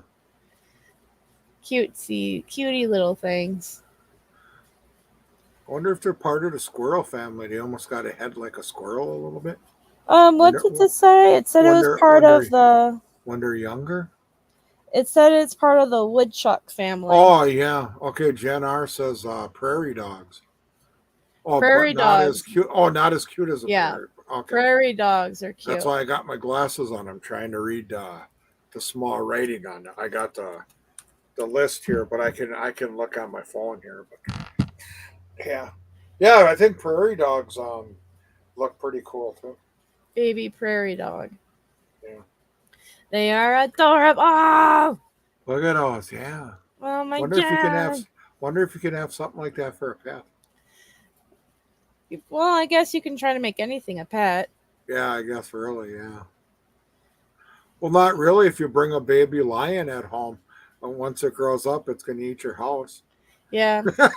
Cutie little things. I wonder if they're part of the squirrel family. They almost got a head like a squirrel a little bit. What did it say? It said it was part of the. When they're younger. It said it's part of the woodchuck family. Oh yeah. Okay. Jen R says prairie dogs. Oh, prairie but not dogs. as cute. Oh, not as cute as a prairie. Okay. Prairie dogs are cute. That's why I got my glasses on. I'm trying to read the small writing on it. I got the list here, but I can look on my phone here. But yeah. I think prairie dogs look pretty cool too. Baby prairie dog. Yeah. They are adorable. Oh! Look at those. Yeah. Oh my Wonder god. Wonder if you could have something like that for a pet. Well, I guess you can try to make anything a pet. Yeah, I guess really, yeah. Well, not really if you bring a baby lion at home. And once it grows up, it's going to eat your house. Yeah. Well,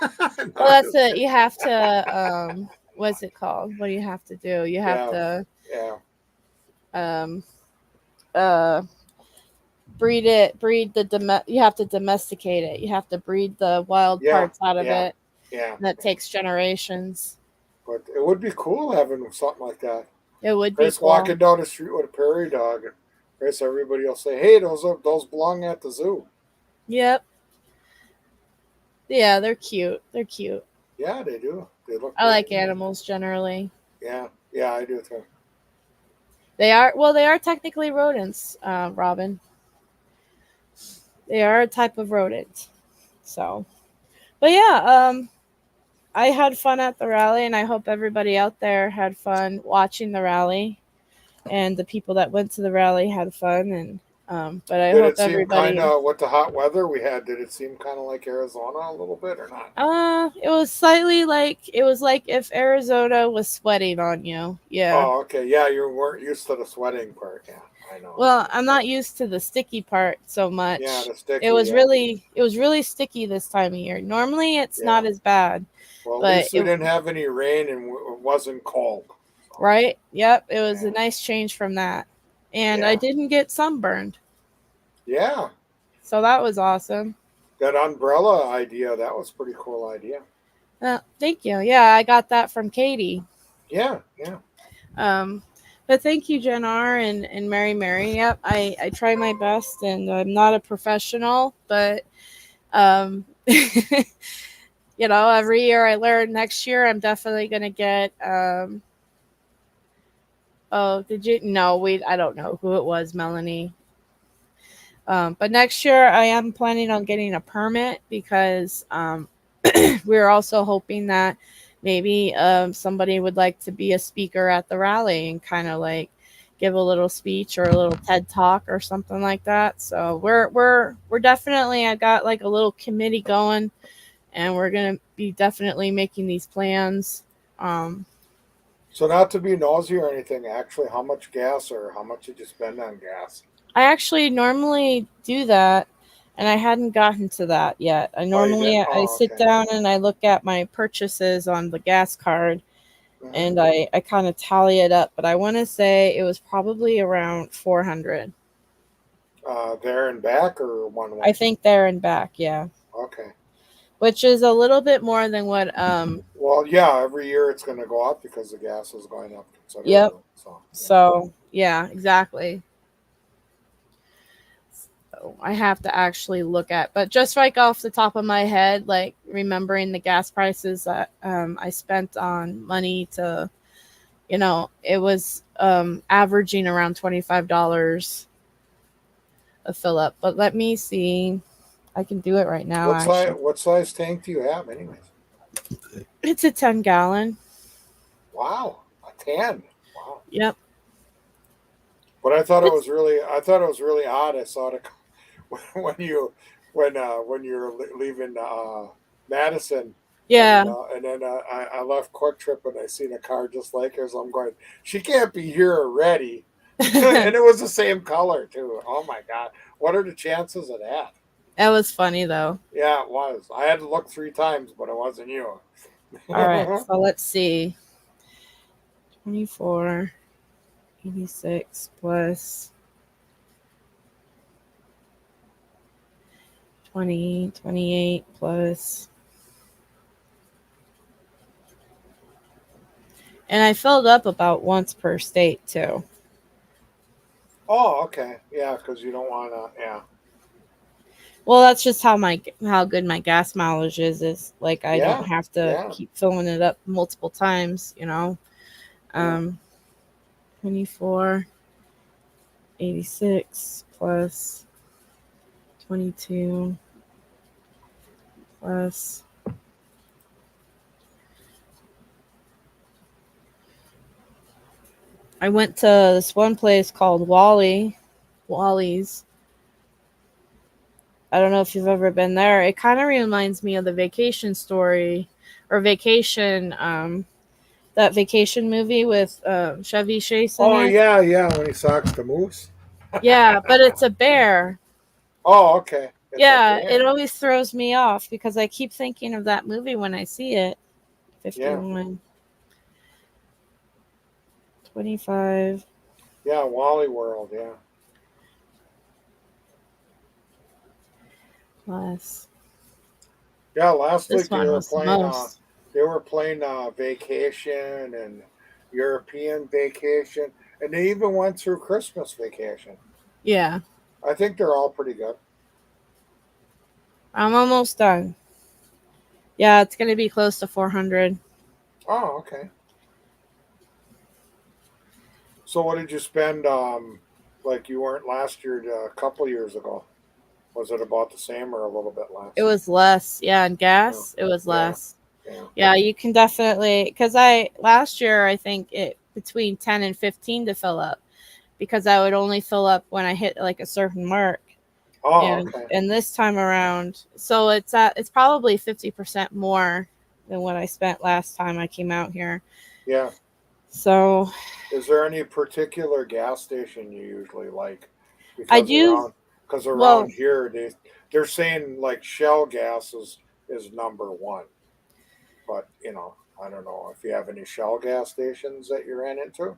that's it. You have to, what's it called? What do you have to do? You have to, you have to domesticate it. You have to breed the wild parts out of it. Yeah. And that takes generations. But it would be cool having something like that. It would be cool. Walking down the street with a prairie dog. Chris, everybody will say, hey, those belong at the zoo. Yep. Yeah, they're cute. They're cute. Yeah, they do. They look. I like animals generally. Yeah, I do too. They are technically rodents, Robin. They are a type of rodent. So, but yeah, I had fun at the rally, and I hope everybody out there had fun watching the rally, and the people that went to the rally had fun. But I Did hope it seem everybody. kind of with the hot weather we had? Did it seem kind of like Arizona a little bit or not? It was slightly like it was like if Arizona was sweating on you. Yeah. Oh, okay. Yeah, you weren't used to the sweating part. Yeah, I know. Well, I'm not used to the sticky part so much. Yeah, the sticky. It was yeah. really sticky this time of year. Normally it's not Yeah. as bad, Well, at but least we didn't have any rain and it wasn't cold. right? Yep, it was Yeah. a nice change from that. And I Yeah. didn't get sunburned. Yeah, So that was awesome. that umbrella idea, that was a pretty cool idea. Thank you. Yeah, I got that from Katie. Yeah. But thank you, Jen R. and Mary. Yep, I try my best, and I'm not a professional, but you know, every year I learn. Next year, I'm definitely gonna get. Oh, did you? No, I don't know who it was, Melanie. But next year, I am planning on getting a permit because we're also hoping that maybe somebody would like to be a speaker at the rally and kind of like give a little speech or a little TED talk or something like that. So we're definitely, I got like a little committee going, and we're gonna be definitely making these plans. So not to be nosy or anything, actually, how much gas or how much did you spend on gas? I actually normally do that, and I hadn't gotten to that yet. I normally didn't? I Oh, sit okay. down and I look at my purchases on the gas card, Mhm. and I kind of tally it up. But I want to say it was probably around 400. There and back or one way? I think there and back, yeah, Okay. which is a little bit more than what Well, yeah, every year it's going to go up because the gas is going up considerably. Yep. So, yeah. So yeah, exactly. So I have to actually look at, but just like off the top of my head, like remembering the gas prices that I spent on money to, you know, it was averaging around $25 a fill up. But let me see. I can do it right now. What size tank do you have, anyways? It's a 10-gallon. Wow, a 10. Wow. Yep. But I thought it was really odd. I saw it when you're leaving Madison. Yeah. And then I left Quick Trip and I seen a car just like hers. I'm going, she can't be here already. And it was the same color too. Oh my God, what are the chances of that? That was funny though. Yeah, it was. I had to look 3 times, but it wasn't you. All right, so let's see. 24.86 plus 28 plus. And I filled up about once per state too. Oh, okay. Yeah, because you don't want to. Yeah. Well, that's just how good my gas mileage is. Is like I Yeah, don't have to keep filling it up multiple times, you know. 24.86 plus 22 plus. I went to this one place called Wally's. I don't know if you've ever been there. It kind of reminds me of the Vacation story or Vacation, that Vacation movie with Chevy Chase in it. Yeah, when he socks the moose. Yeah, but it's a bear. Oh, okay. It always throws me off because I keep thinking of that movie when I see it. 51. 25. Yeah, Wally World, yeah. Plus. Yeah, last This week one was the most. they were playing Vacation and European Vacation, and they even went through Christmas Vacation. Yeah. I think they're all pretty good. I'm almost done. Yeah, it's going to be close to 400. Oh, okay. So what did you spend like you weren't last year, a couple years ago? Was it about the same or a little bit less? It was less. Yeah, and gas, it was less. Yeah, you can definitely, because last year I think it between 10 and 15 to fill up, because I would only fill up when I hit like a certain mark. Oh, and okay. and this time around, so it's probably 50% more than what I spent last time I came out here. Yeah. So Is there any particular gas station you usually like? I do. Because Well, around here they're saying like Shell gas is number one. But I don't know if you have any Shell gas stations that you ran into.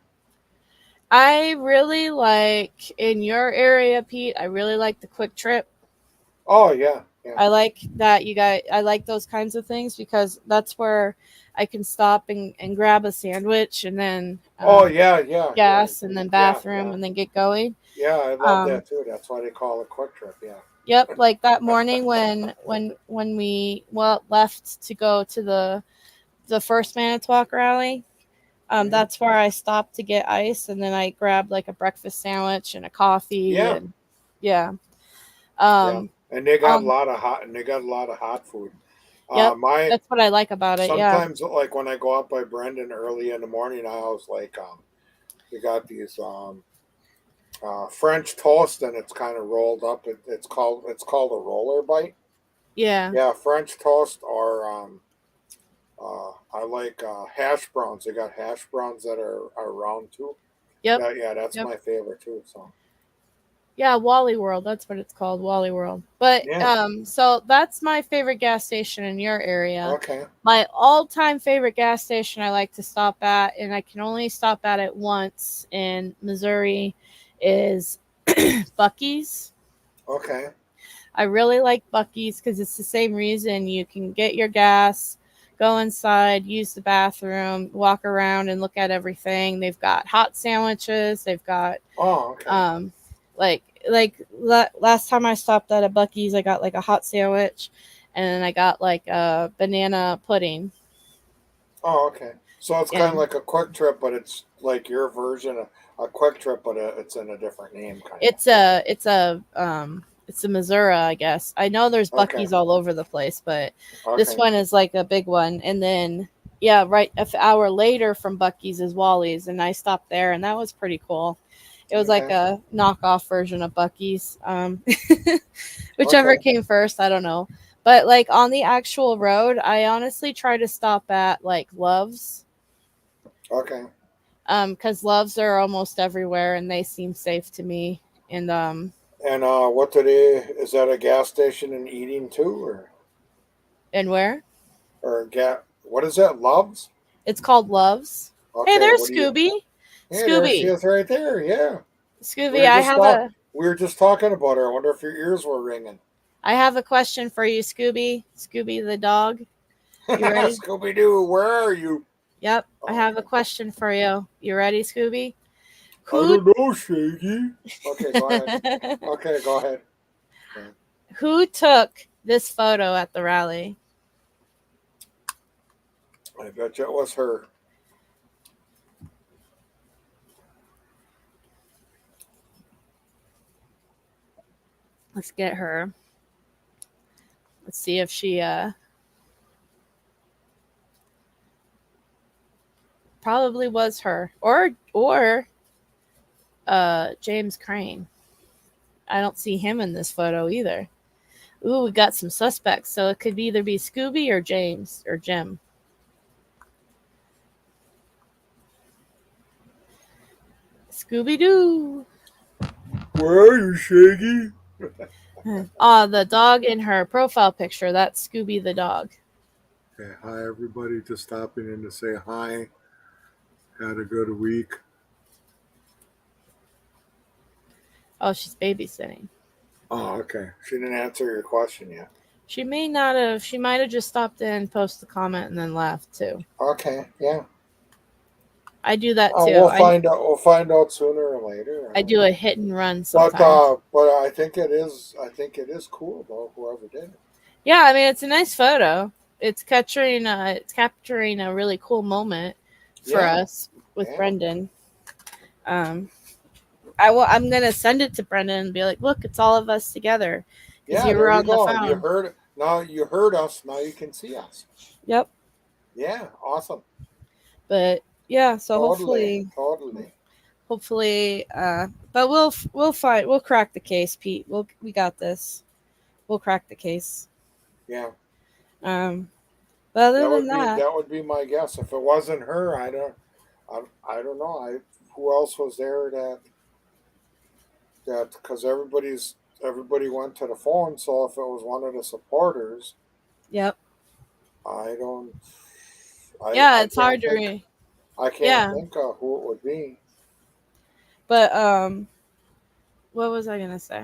I really like in your area, Pete. I really like the Quick Trip. Oh yeah, yeah. I like that you guys. I like those kinds of things because that's where I can stop and grab a sandwich and then Oh yeah, yeah. gas Yeah. and then Yeah, bathroom yeah. and then get going. Yeah, I love that too. That's why they call it Quick Trip. Yeah. Yep, like that morning when we left to go to the first Manitowoc rally. That's where I stopped to get ice, and then I grabbed like a breakfast sandwich and a coffee. Yeah. And yeah. Yeah. And they got a Um, lot of hot food. yep, My that's what I like about it. Yeah. sometimes like when I go out by Brendan early in the morning, I always like they got these French toast, and it's kind of rolled up. It's called a roller bite. Yeah. Yeah, French toast or I like hash browns. They got hash browns that are round too. Yep. Yeah, that's Yep. my favorite too. So Yeah, Wally World. That's what it's called, Wally World. But yeah. so that's my favorite gas station in your area. Okay. My all-time favorite gas station I like to stop at, and I can only stop at it once in Missouri, is Buc-ee's. Okay. I really like Buc-ee's because it's the same reason. You can get your gas, go inside, use the bathroom, walk around and look at everything. They've got hot sandwiches. They've got Oh, okay. last time I stopped at a Buc-ee's, I got like a hot sandwich, and then I got like a banana pudding. Oh, okay. So it's kind of like a Quick Trip, but it's like your version of a Quick Trip, but it's in a different name, kind of. It's a Missouri, I guess. I know there's Buc-ee's all over the place, but this one is like a big one. And then right an hour later from Buc-ee's is Wally's, and I stopped there, and that was pretty cool. It was like a knockoff version of Buc-ee's. Whichever came first, I don't know. But like on the actual road, I honestly try to stop at like Love's. Okay. Because Love's are almost everywhere, and they seem safe to me. And what is that a gas station in Eating too, or? And where? Or what is that? Love's? It's called Love's. Okay, hey, there's Scooby. Hey, Scooby. there she is right there. Yeah. Scooby, we were just talking about her. I wonder if your ears were ringing. I have a question for you, Scooby. Scooby the dog. You ready? Scooby Doo, where are you? Yep, I have a question for you. You ready, Scooby? I don't know, Shaggy. Okay, go ahead. Okay, go ahead. Okay. Who took this photo at the rally? I bet you it was her. Let's get her. Let's see if she probably was her or James Crane. I don't see him in this photo either. Ooh, we got some suspects, so it could either be Scooby or James or Jim. Scooby-Doo. Where are you, Shaggy? The dog in her profile picture, that's Scooby the dog. Okay, hi everybody, just stopping in to say hi. Had a good week. Oh, she's babysitting. Oh, okay. She didn't answer your question yet. She may not have. She might have just stopped in, posted a comment, and then left too. Okay, yeah. I do that too. We'll find out. We'll find out sooner or later. I do a hit and run sometimes. But I think it is. I think it is cool though. Whoever did it. Yeah, I mean it's a nice photo. It's capturing a really cool moment for us with Brendan. I'm gonna send it to Brendan and be like, look, it's all of us together. Yeah, you were on the go. phone. You heard it. Now you heard us. Now you can see us. Yep. Yeah, awesome. But yeah, so totally. hopefully, but we'll crack the case, Pete. We got this. We'll crack the case. Yeah. But other than that, that would be my guess. If it wasn't her, I don't know. Who else was there that because everybody went to the phone. So if it was one of the supporters, yep. It's hard to read. I can't think of who it would be. But what was I gonna say?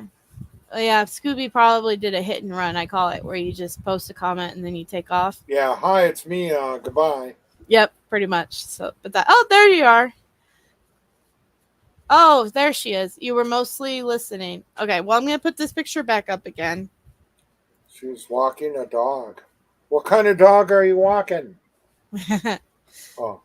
Oh yeah, Scooby probably did a hit and run. I call it, where you just post a comment and then you take off. Yeah. Hi, it's me. Goodbye. Yep, pretty much. So, but that. Oh, there you are. Oh, there she is. You were mostly listening. Okay, well, I'm gonna put this picture back up again. She's walking a dog. What kind of dog are you walking? Oh.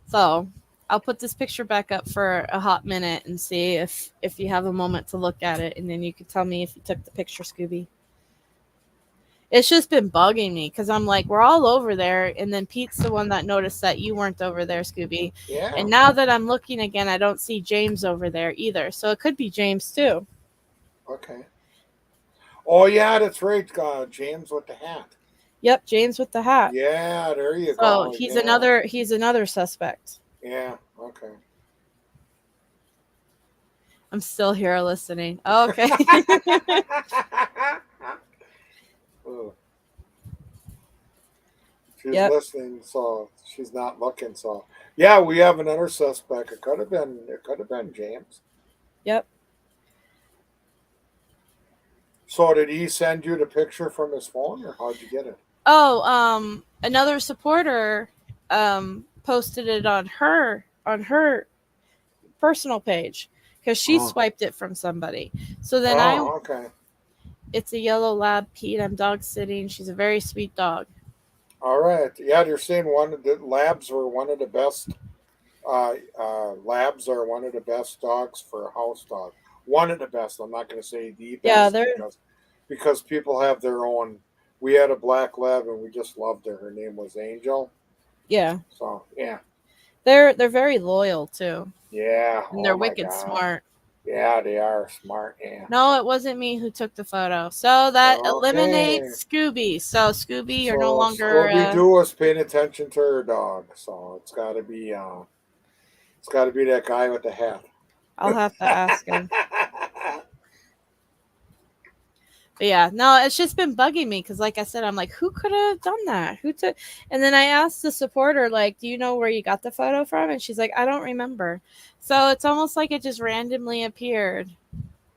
So I'll put this picture back up for a hot minute and see if you have a moment to look at it, and then you can tell me if you took the picture, Scooby. It's just been bugging me because I'm like, we're all over there, and then Pete's the one that noticed that you weren't over there, Scooby. Yeah. And now that I'm looking again, I don't see James over there either. So it could be James too. Okay. Oh yeah, that's right. James with the hat. Yep, James with the hat. Yeah, there you So go. he's Yeah. another suspect. Yeah. Okay. I'm still here listening. Oh, okay. Oh. She's Yep. listening, so she's not looking. So yeah, we have another suspect. It could have been James. Yep. So did he send you the picture from his phone, or how'd you get it? Oh, another supporter posted it on her personal page because she swiped it from somebody. So then okay. It's a yellow lab, Pete. I'm dog sitting. She's a very sweet dog. All right. Yeah, you're saying one of the labs were one of the best. Labs are one of the best dogs for a house dog. One of the best. I'm not going to say the best. Yeah, they're because people have their own. We had a black lab and we just loved her. Her name was Angel. Yeah. So yeah. They're very loyal too. Yeah. And they're wicked smart. Yeah, they are smart. Yeah. No, it wasn't me who took the photo. So that eliminates Scooby. So Scooby, you're no longer. Scooby Doo was paying attention to her dog, so it's got to be that guy with the hat. I'll have to ask him. But yeah, no, it's just been bugging me because, like I said, I'm like, who could have done that? Who took? And then I asked the supporter, like, do you know where you got the photo from? And she's like, I don't remember. So it's almost like it just randomly appeared.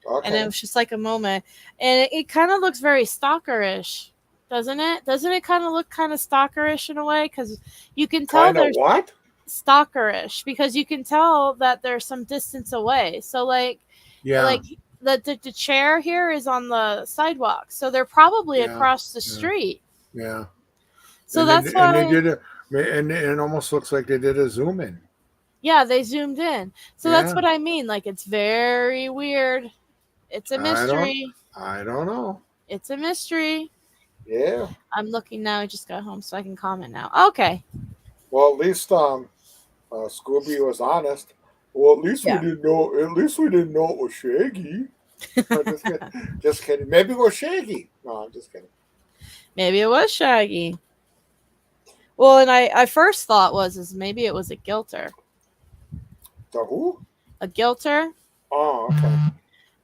Okay. And it was just like a moment. And it kind of looks very stalkerish, doesn't it? Doesn't it kind of look kind of stalkerish in a way? Because you can tell there's what? Stalkerish, because you can tell that there's some distance away. So like, yeah, like. The chair here is on the sidewalk, so they're probably across the street. Yeah. So that's why. And they did and it almost looks like they did a zoom in. Yeah, they zoomed in. So that's what I mean. Like, it's very weird. It's a mystery. I don't know. It's a mystery. Yeah. I'm looking now. I just got home, so I can comment now. Okay. Well, at least Scooby was honest. Well, at least we didn't know. At least we didn't know it was Shaggy. Just kidding. Maybe it was Shaggy. No, I'm just kidding. Maybe it was Shaggy. Well, and I first thought is maybe it was a guilter. The who? A guilter. Oh, okay.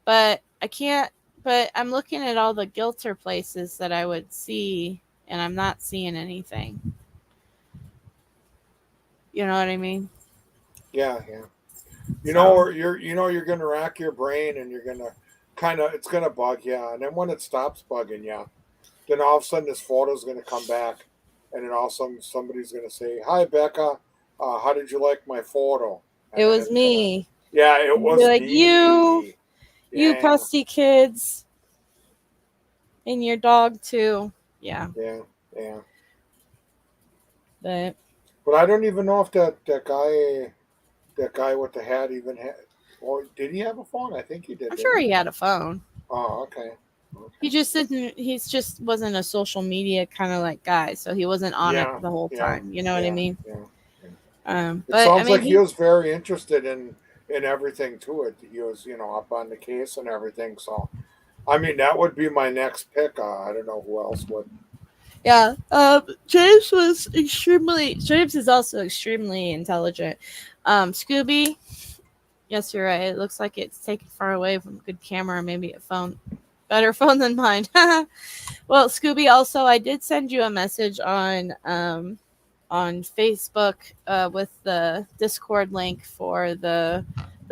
But I can't. But I'm looking at all the guilter places that I would see, and I'm not seeing anything. You know what I mean? Yeah, yeah. You're gonna rack your brain, and you're gonna it's gonna bug you, and then when it stops bugging you, then all of a sudden this photo's gonna come back, and then all of a sudden somebody's gonna say, "Hi, Becca, how did you like my photo?" And it was me. It was like me. You pesky kids, and your dog too. Yeah. Yeah. But I don't even know if that guy with the hat even had. Or did he have a phone? I think he did. I'm sure he had a phone. Oh, okay. He just didn't. He just wasn't a social media kind of like guy, so he wasn't on it the whole time. You know what I mean? Yeah. It But I sounds mean, like he was very interested in everything to it. He was, up on the case and everything. So, I mean, that would be my next pick. I don't know who else would. yeah. James is also extremely intelligent. Scooby, yes, you're right. It looks like it's taken far away from a good camera, maybe a phone, better phone than mine. Well, Scooby, also, I did send you a message on Facebook with the Discord link for the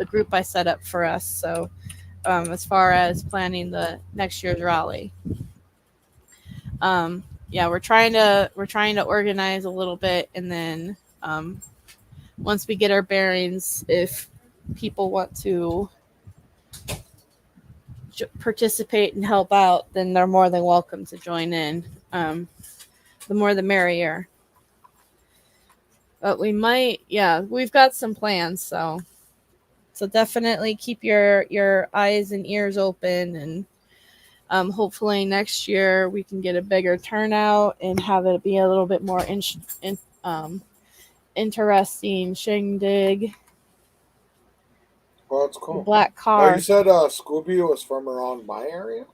group I set up for us. So, as far as planning the next year's rally, yeah, we're trying to organize a little bit, and then once we get our bearings, if people want to participate and help out, then they're more than welcome to join in. The more the merrier. But we've got some plans, so definitely keep your eyes and ears open, and hopefully next year we can get a bigger turnout and have it be a little bit more interesting shindig. Well, that's cool. Black Now, car. you said Scooby was from around my area?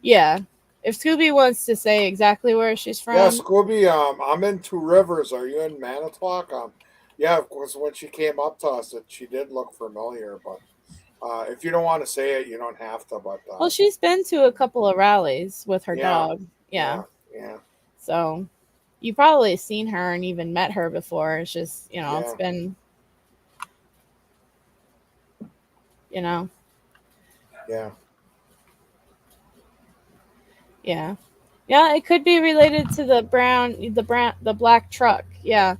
Yeah. If Scooby wants to say exactly where she's from. Yeah, Scooby, I'm in Two Rivers. Are you in Manitowoc? Yeah, of course, when she came up to us, she did look familiar, but if you don't want to say it, you don't have to. But well, she's been to a couple of rallies with her Yeah. dog. Yeah. So you probably seen her and even met her before. It's just, it's been, Yeah. Yeah. Yeah, it could be related to the black truck. Yeah.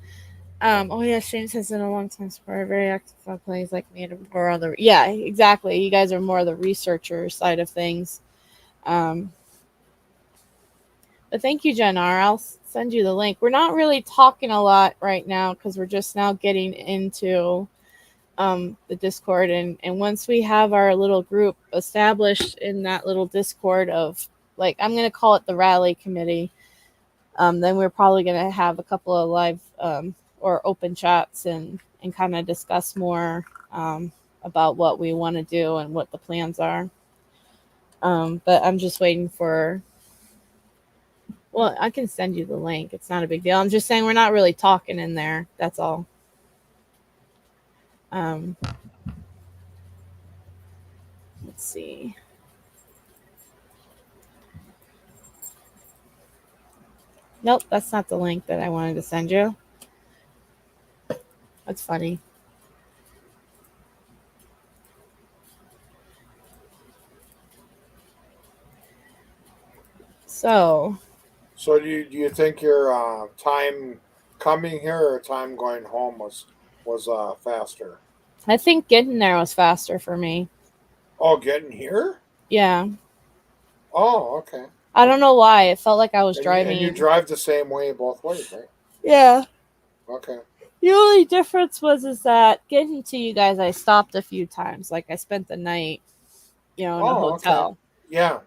Oh yeah, Shane says in a long time sport, very active on plays like me and more other. Yeah, exactly. You guys are more the researcher side of things. But thank you, Jen R. I'll send you the link. We're not really talking a lot right now because we're just now getting into the Discord, and once we have our little group established in that little Discord of, like, I'm going to call it the rally committee, then we're probably going to have a couple of live or open chats and kind of discuss more about what we want to do and what the plans are. But I'm just waiting for, well, I can send you the link. It's not a big deal. I'm just saying we're not really talking in there. That's all. Let's see. Nope, that's not the link that I wanted to send you. That's funny. So do you think your time coming here or time going home was faster? I think getting there was faster for me. Oh, getting here? Yeah. Oh, okay. I don't know why. It felt like I was driving. And you drive the same way both ways, right? Yeah. Okay. The only difference is that getting to you guys, I stopped a few times. Like I spent the night, in a hotel. Okay. Yeah.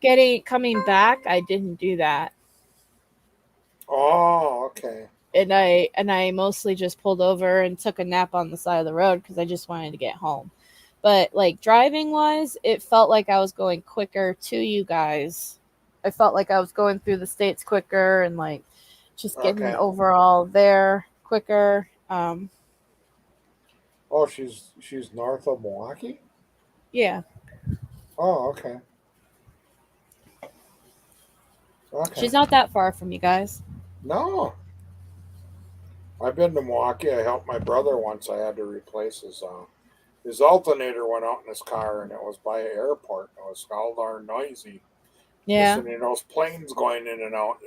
Okay. Coming back, I didn't do that. Oh, okay. And I mostly just pulled over and took a nap on the side of the road because I just wanted to get home. But like driving wise, it felt like I was going quicker to you guys. I felt like I was going through the states quicker and like just getting overall there quicker. Oh, she's north of Milwaukee? Yeah. Oh, okay. Okay. She's not that far from you guys. No. I've been to Milwaukee. I helped my brother once. I had to replace his alternator went out in his car, and it was by an airport. It was all darn noisy. Yeah. Listening to those planes going in and out,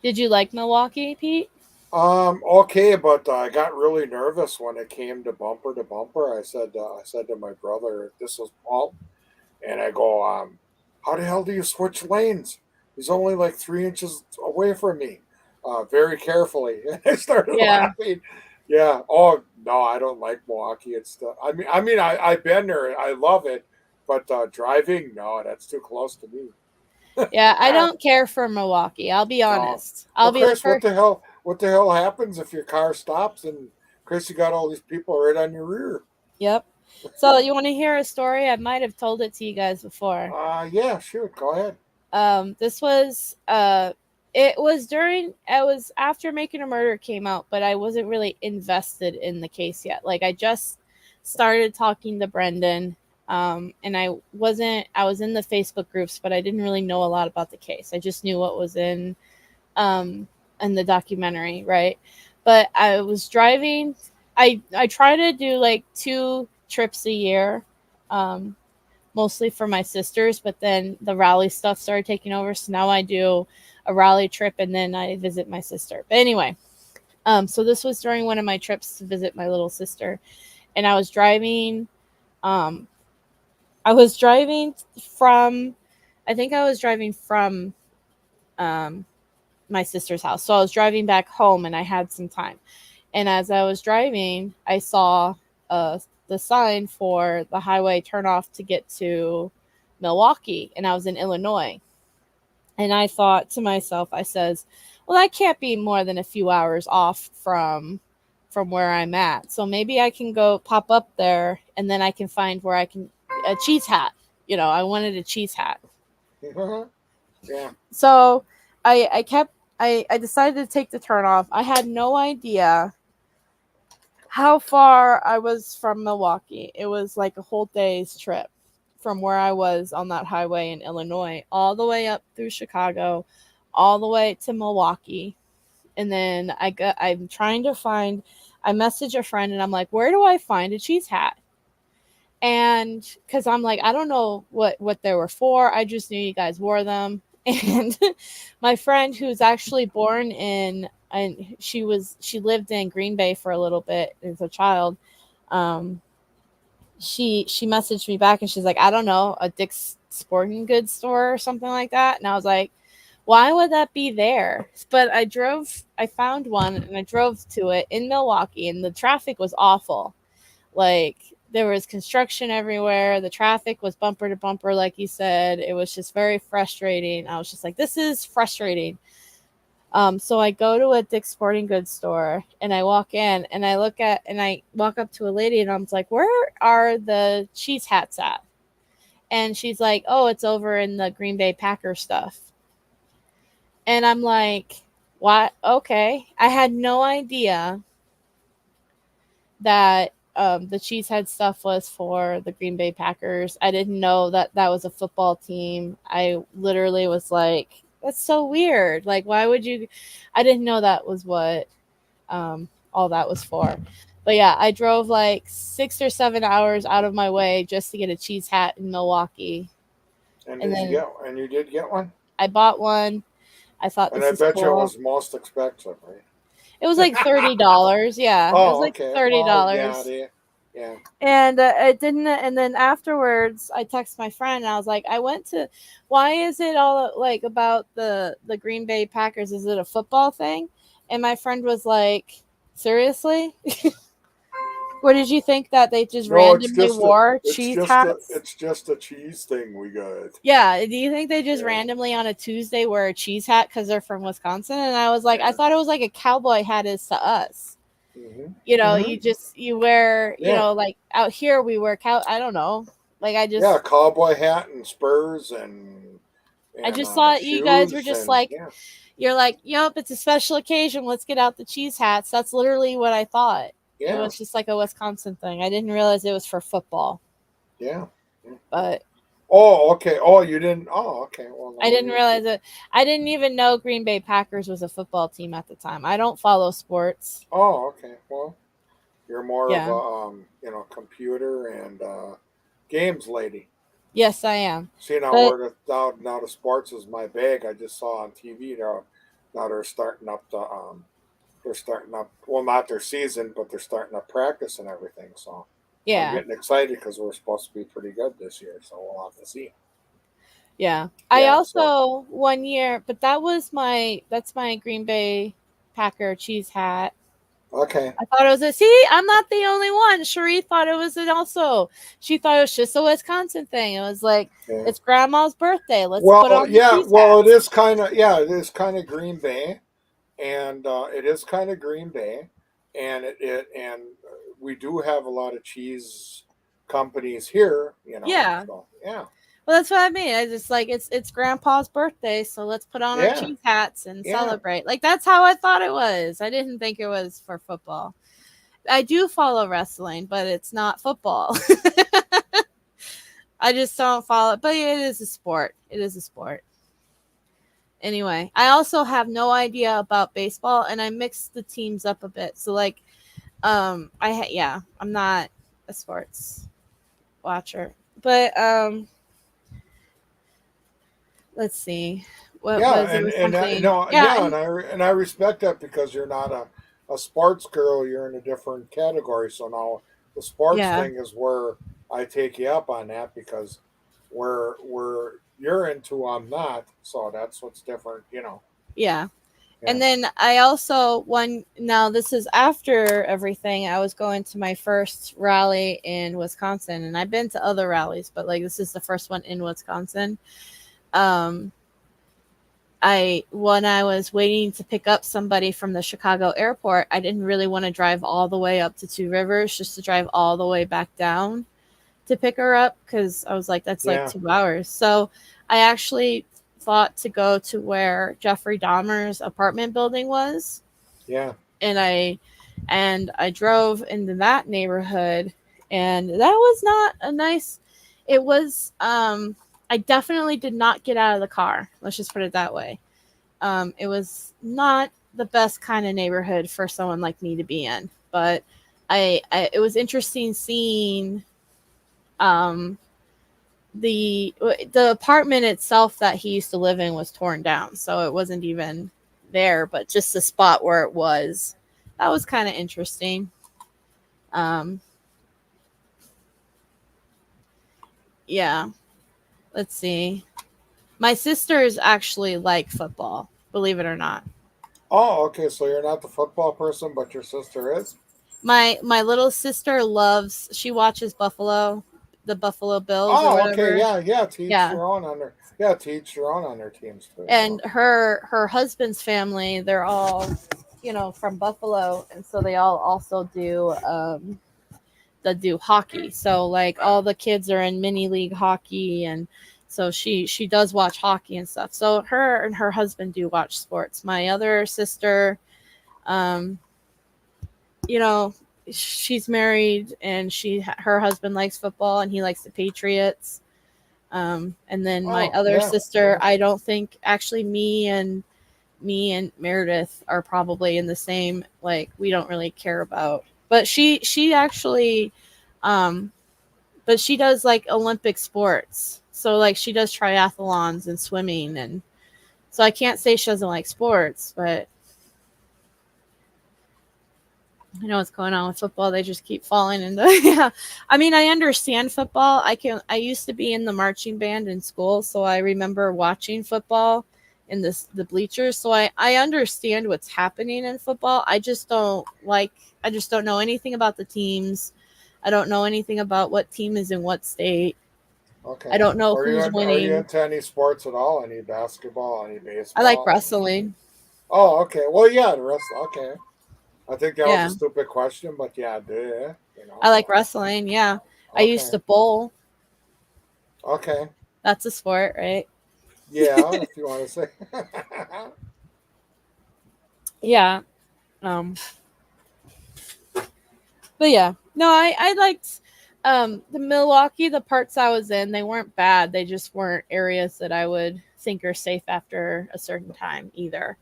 Did you like Milwaukee, Pete? Okay, but I got really nervous when it came to bumper. I said to my brother, this was Paul, and I go, how the hell do you switch lanes? He's only like 3 inches away from me. Very carefully. And I started laughing. Yeah. Oh no, I don't like Milwaukee. It's I've been there. I love it, but driving, no, that's too close to me. Yeah, I don't care for Milwaukee. I'll be honest. I'll be Chris, the first. what the hell happens if your car stops and Chris, you got all these people right on your rear? Yep. So you want to hear a story? I might have told it to you guys before. Yeah, shoot, go ahead. This was it was after Making a Murder came out, but I wasn't really invested in the case yet. Like I just started talking to Brendan, and I was in the Facebook groups, but I didn't really know a lot about the case. I just knew what was in the documentary, right? But I was driving. I try to do like 2 trips a year, mostly for my sisters, but then the rally stuff started taking over, so now I do a rally trip and then I visit my sister. But anyway, so this was during one of my trips to visit my little sister, and I was driving from my sister's house. So I was driving back home and I had some time. And as I was driving, I saw the sign for the highway turnoff to get to Milwaukee, and I was in Illinois. And I thought to myself, I says, well, that can't be more than a few hours off from where I'm at. So maybe I can go pop up there and then I can find where I can a cheese hat. You know, I wanted a cheese hat. Yeah. So I decided to take the turnoff. I had no idea how far I was from Milwaukee. It was like a whole day's trip from where I was on that highway in Illinois, all the way up through Chicago, all the way to Milwaukee. And then I message a friend and I'm like, where do I find a cheese hat? And because I'm like, I don't know what they were for. I just knew you guys wore them. And my friend, who's actually born in, and she lived in Green Bay for a little bit as a child. She messaged me back and she's like, I don't know, a Dick's Sporting Goods store or something like that. And I was like, why would that be there? But I found one and I drove to it in Milwaukee, and the traffic was awful. Like there was construction everywhere. The traffic was bumper to bumper, like you said. It was just very frustrating. I was just like, this is frustrating. So I go to a Dick's Sporting Goods store and I walk in and I walk up to a lady and I'm like, where are the cheese hats at? And she's like, oh, it's over in the Green Bay Packers stuff. And I'm like, what? Okay. I had no idea that the cheesehead stuff was for the Green Bay Packers. I didn't know that was a football team. I literally was like, that's so weird. Like, why would you? I didn't know that was what all that was for. But yeah, I drove like 6 or 7 hours out of my way just to get a cheese hat in Milwaukee. And you did get one? I bought one. I thought this was cool. And I bet you it was most expensive, right? It was like $30. Yeah. Oh, it was like okay. $30. Well, yeah. And it didn't. And then afterwards, I texted my friend. And I was like, why is it all like about the Green Bay Packers? Is it a football thing? And my friend was like, seriously? What did you think, that they just randomly wore cheese hats? It's just a cheese thing we got. Yeah. Do you think they just randomly on a Tuesday wear a cheese hat because they're from Wisconsin? And I was like, I thought it was like a cowboy hat is to us. Mm-hmm. You know, you wear, you know, like out here we wear I don't know. Like I just cowboy hat and spurs and I just thought you guys were just you're like, yep, it's a special occasion. Let's get out the cheese hats. That's literally what I thought. Yeah. It was just like a Wisconsin thing. I didn't realize it was for football. Yeah. But oh, okay. Oh, you didn't. Oh, okay. Well, I didn't realize it. I didn't even know Green Bay Packers was a football team at the time. I don't follow sports. Oh, okay. Well, you're more of a computer and games lady. Yes, I am. See, now the sports is my bag. I just saw on TV now they're starting up well, not their season, but they're starting up practice and everything. So yeah, I'm getting excited because we're supposed to be pretty good this year. So we'll have to see. Yeah. I also 1 year, but that's my Green Bay Packer cheese hat. Okay. I thought it was I'm not the only one. Cherie thought it was also. She thought it was just a Wisconsin thing. It was like, it's grandma's birthday. Let's put on the cheese it is kind of Green Bay. and it is kind of Green Bay, and we do have a lot of cheese companies here, Yeah. So yeah, Well, that's what I mean. I just like it's Grandpa's birthday, so let's put on our yeah, cheese hats and yeah. celebrate. Like that's how I thought it was. I didn't think it was for football. I do follow wrestling, but it's not football. I just don't follow it, but it is a sport. It is a sport. Anyway, I also have no idea about baseball, and I mixed the teams up a bit. So like, I'm not a sports watcher, but let's see. What Yeah, was there was and something? no, Yeah, yeah, and I respect that because you're not a sports girl. You're in a different category. So now the sports yeah, thing is where I take you up on that because where you're into, I'm not. So that's what's different. yeah. Yeah, And then I also now this is after everything. I was going to my first rally in Wisconsin, and I've been to other rallies, but like this is the first one in Wisconsin. When I was waiting to pick up somebody from the Chicago airport, I didn't really want to drive all the way up to Two Rivers just to drive all the way back down to pick her up because I was like, that's like yeah, 2 hours. So I actually thought to go to where Jeffrey Dahmer's apartment building was, yeah, and I drove into that neighborhood, and that was not a nice. It was I definitely did not get out of the car. Let's just put it that way. It was not the best kind of neighborhood for someone like me to be in, but it was interesting seeing the apartment itself that he used to live in was torn down, so it wasn't even there, but just the spot where it was, that was kind of interesting. Yeah, let's see. My sisters actually like football, believe it or not. Oh, okay. So you're not the football person, but your sister is. My little sister she watches the Buffalo Bills or Oh, okay. whatever. Yeah, yeah. Teach Yeah. their own on their. Yeah, teach their own on their teams too. And her husband's family, they're all, from Buffalo, and so they all also do do hockey. So like all the kids are in mini league hockey, and so she does watch hockey and stuff. So her and her husband do watch sports. My other sister, um, she's married, and her husband likes football, and he likes the Patriots. And then my Oh, other yeah, sister, yeah. I don't think actually me and Meredith are probably in the same, like, we don't really care about, but she actually but she does like Olympic sports, so like she does triathlons and swimming, and so I can't say she doesn't like sports, but I know what's going on with football. They just keep falling into yeah. I mean, I understand football. I used to be in the marching band in school, so I remember watching football in the bleachers. So I understand what's happening in football. I just don't know anything about the teams. I don't know anything about what team is in what state. I Okay. don't know who's Are you winning. into any sports at all? Any basketball? Any I like baseball? wrestling. Oh, okay. Well, yeah, the rest. Okay. I think that was a Yeah. stupid question, but yeah, I like wrestling. Yeah. I used Okay. to bowl. Okay. That's a sport, right? Yeah, if you want to say. Yeah. But yeah, no, I liked the Milwaukee. The parts I was in, they weren't bad. They just weren't areas that I would think are safe after a certain time either.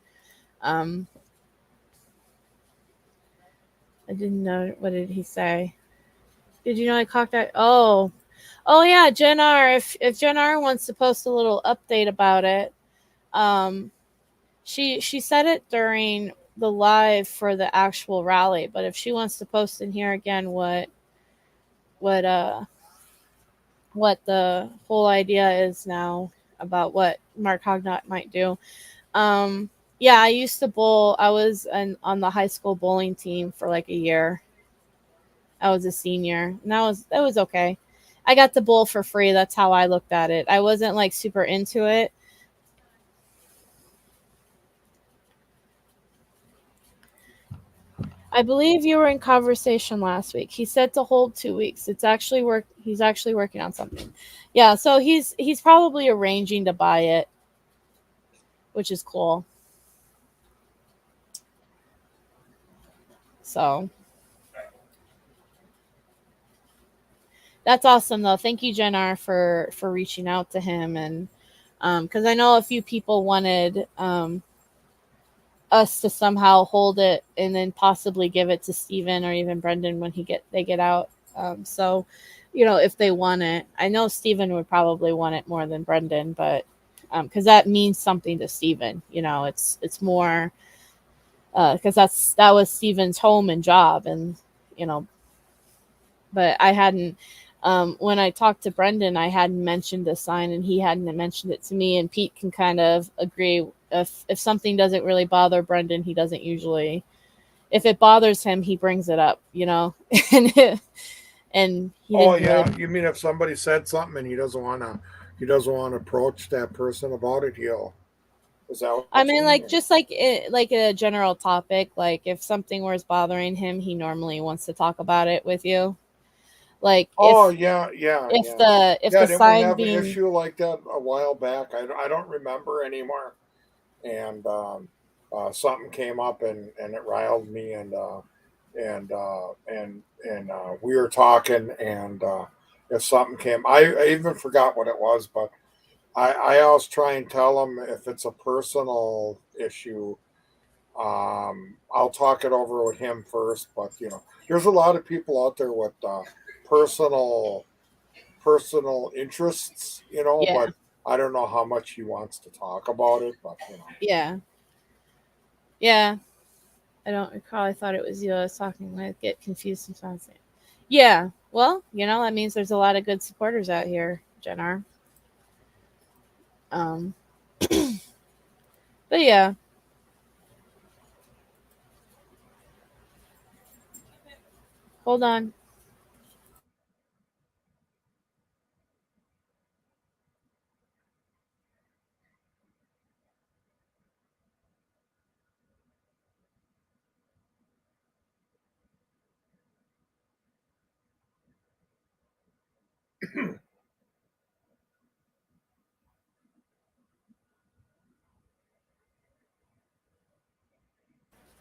I didn't know. What did he say? Did you know I cocked that? Oh yeah, Jen R. If Jen R. wants to post a little update about it, she said it during the live for the actual rally. But if she wants to post in here again, what the whole idea is now about what Mark Hognott might do. Yeah, I used to bowl. I was on the high school bowling team for like a year. I was a senior, and that was okay. I got to bowl for free. That's how I looked at it. I wasn't like super into it. I believe you were in conversation last week. He said to hold 2 weeks. It's actually he's actually working on something. Yeah, so he's probably arranging to buy it, which is cool. So that's awesome though. Thank you, Jen R, for reaching out to him, and because I know a few people wanted us to somehow hold it and then possibly give it to Steven or even Brendan when they get out. So, if they want it, I know Steven would probably want it more than Brendan, but because that means something to Steven, it's more because that was Steven's home and job, and but I hadn't. When I talked to Brendan, I hadn't mentioned the sign, and he hadn't mentioned it to me. And Pete can kind of agree if something doesn't really bother Brendan, he doesn't usually. If it bothers him, he brings it up, and he Really... You mean if somebody said something and he doesn't want to approach that person about it, he'll. Is that what I mean, just like a general topic, like if something was bothering him, he normally wants to talk about it with you. Like the sign being an issue like that a while back, I don't remember anymore, and something came up and it riled me, and we were talking, and if something came, I even forgot what it was, but I always try and tell them if it's a personal issue, I'll talk it over with him first, but there's a lot of people out there with personal interests, but I don't know how much he wants to talk about it, but yeah, I don't recall. I thought it was you I was talking with. Get confused sometimes. Yeah, well, that means there's a lot of good supporters out here, Jen R. But yeah, hold on.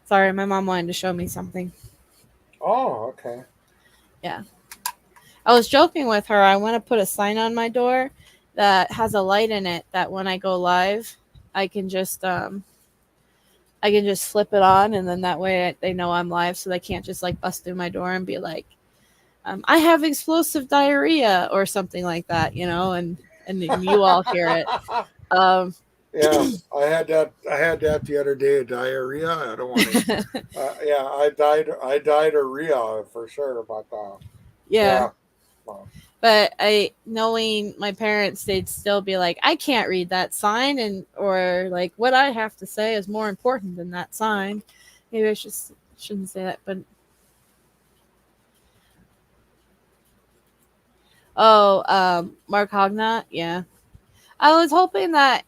Sorry, my mom wanted to show me something. Oh, okay. Yeah. I was joking with her. I want to put a sign on my door that has a light in it that when I go live, I can just flip it on, and then that way they know I'm live, so they can't just like bust through my door and be like, I have explosive diarrhea or something like that, and you all hear it. Yeah, I had that the other day, diarrhea. I don't want to. I diarrhea for sure, but yeah. But knowing my parents, they'd still be like, I can't read that sign, or like what I have to say is more important than that sign. Maybe I shouldn't say that, but Mark Hognott, yeah. I was hoping that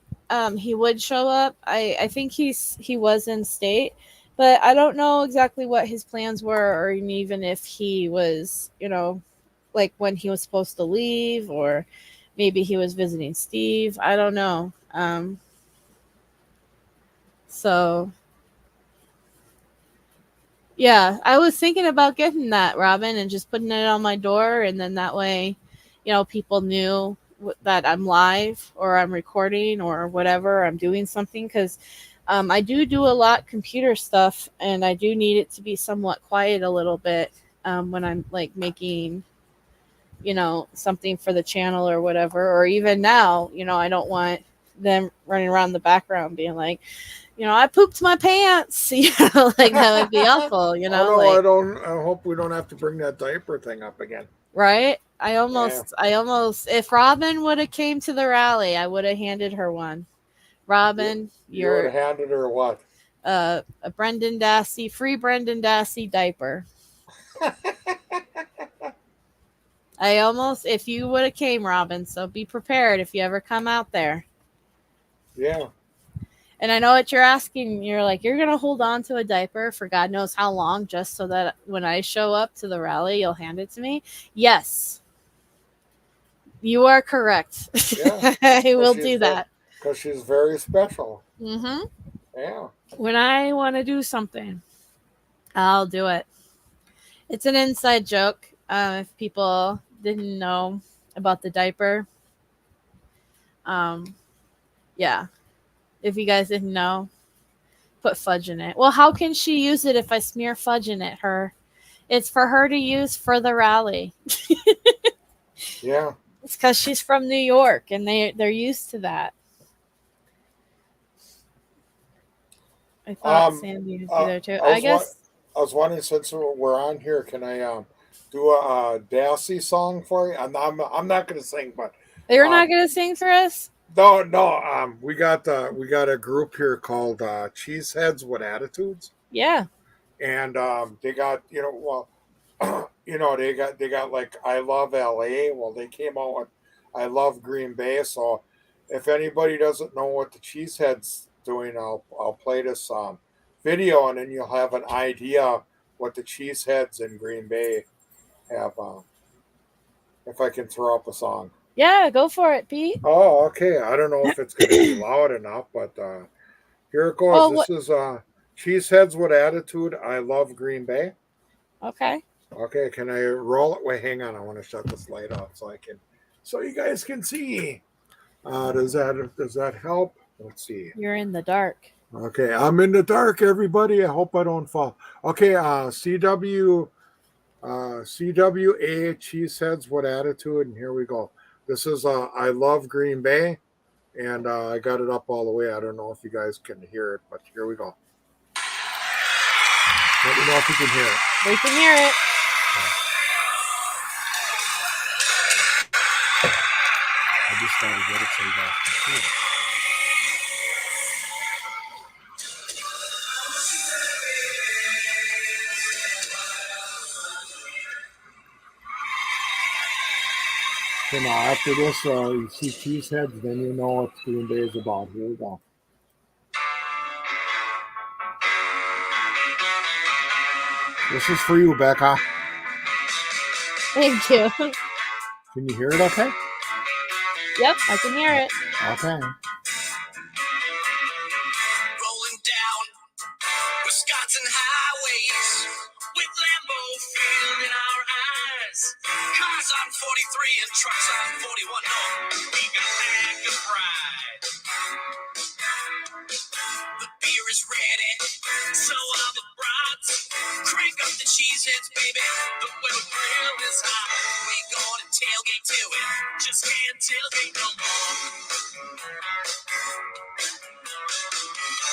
he would show up. I think he was in state, but I don't know exactly what his plans were, or even if he was, like when he was supposed to leave, or maybe he was visiting Steve. I don't know. So yeah, I was thinking about getting that, Robin, and just putting it on my door, and then that way, people knew that I'm live or I'm recording or whatever, I'm doing something, because I do a lot computer stuff, and I do need it to be somewhat quiet a little bit when I'm like making something for the channel or whatever, or even now, I don't want them running around the background being like, I pooped my pants, like that would be awful, Oh, no, I hope we don't have to bring that diaper thing up again. Right? I almost, if Robin would have came to the rally, I would have handed her one. Robin, you would have handed her what? A Brendan Dassey, free Brendan Dassey diaper. if you would have came, Robin, so be prepared if you ever come out there. Yeah. And I know what you're asking. You're like, you're going to hold on to a diaper for God knows how long just so that when I show up to the rally, you'll hand it to me? Yes. You are correct. Yeah. I will do that. Because she's very special. Mm-hmm. Yeah. When I want to do something, I'll do it. It's an inside joke. If people didn't know about the diaper. Yeah. If you guys didn't know, put fudge in it. Well, how can she use it if I smear fudge in it? It's for her to use for the rally. Yeah. It's because she's from New York and they're used to that. I thought Sandy would be there too. I guess. I was wondering, since we're on here, can I do a Dassey song for you? I'm not going to sing, but You're not going to sing for us? No. We got a group here called Cheeseheads with Attitudes. Yeah. And they got they got like I Love LA. Well, they came out with I Love Green Bay. So if anybody doesn't know what the Cheeseheads doing, I'll play this video, and then you'll have an idea what the Cheeseheads in Green Bay have. If I can throw up a song. Yeah, go for it, Pete. Oh, okay. I don't know if it's going to be loud enough, but here it goes. This is Cheeseheads with Attitude. I Love Green Bay. Okay. Okay, can I roll it? Wait, hang on. I want to shut this light off so you guys can see. Does that help? Let's see. You're in the dark. Okay, I'm in the dark, everybody. I hope I don't fall. Okay, CWA Cheeseheads with Attitude, and here we go. This is I Love Green Bay, and I got it up all the way. I don't know if you guys can hear it, but here we go. Let me know if you can hear it. We can hear it. I just gotta get it so you guys can hear it. So now after this, you see Cheeseheads, then you know what Green Bay is about. Here we go. This is for you, Becca. Thank you. Can you hear it okay? Yep, I can hear it. Okay. Rolling down Wisconsin highways with Lambo Field in our eyes. Cars on 43 and trucks on 41. No, we got back of pride. The beer is ready, so are the brats. Crank up the Cheeseheads, baby. The weather grill is hot. We gonna tailgate to it. Just can't tailgate no more.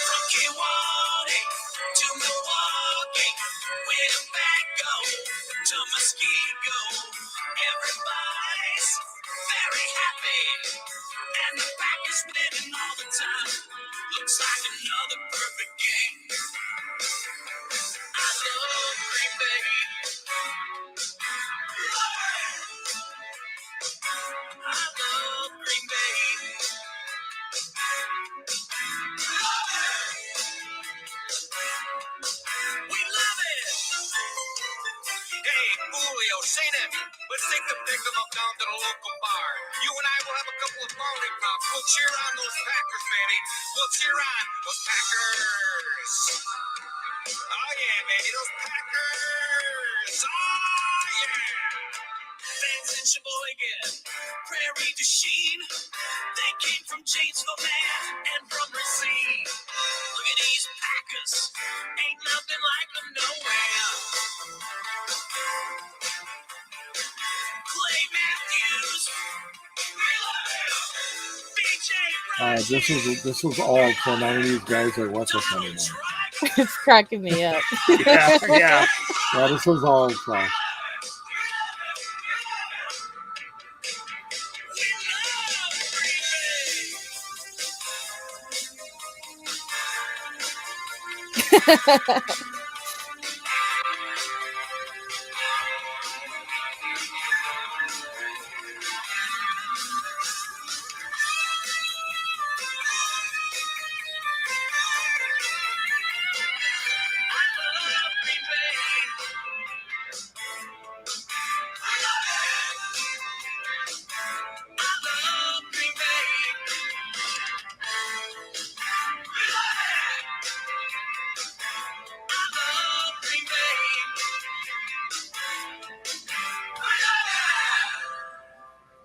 From Kewanee to Milwaukee, Winnebago to Muskego, everybody's very happy, and the back is winning all the time. Looks like another perfect game. I love Green Bay. I love Green Bay. We love it. Hey, Julio, Shane, let's take the pickup up down to the local bar. You and I will have a couple of lollipops. We'll cheer on those Packers, baby. We'll cheer on those Packers. Oh, yeah, baby, those Packers. Oh, yeah. Fans in Sheboygan, Prairie du Chien. They came from Janesville, man, and from Racine. Look at these Packers. Ain't nothing like them nowhere. Clay Matthews. This is old, so none of these guys are with us anymore. It's cracking me up. Yeah, this is old, so.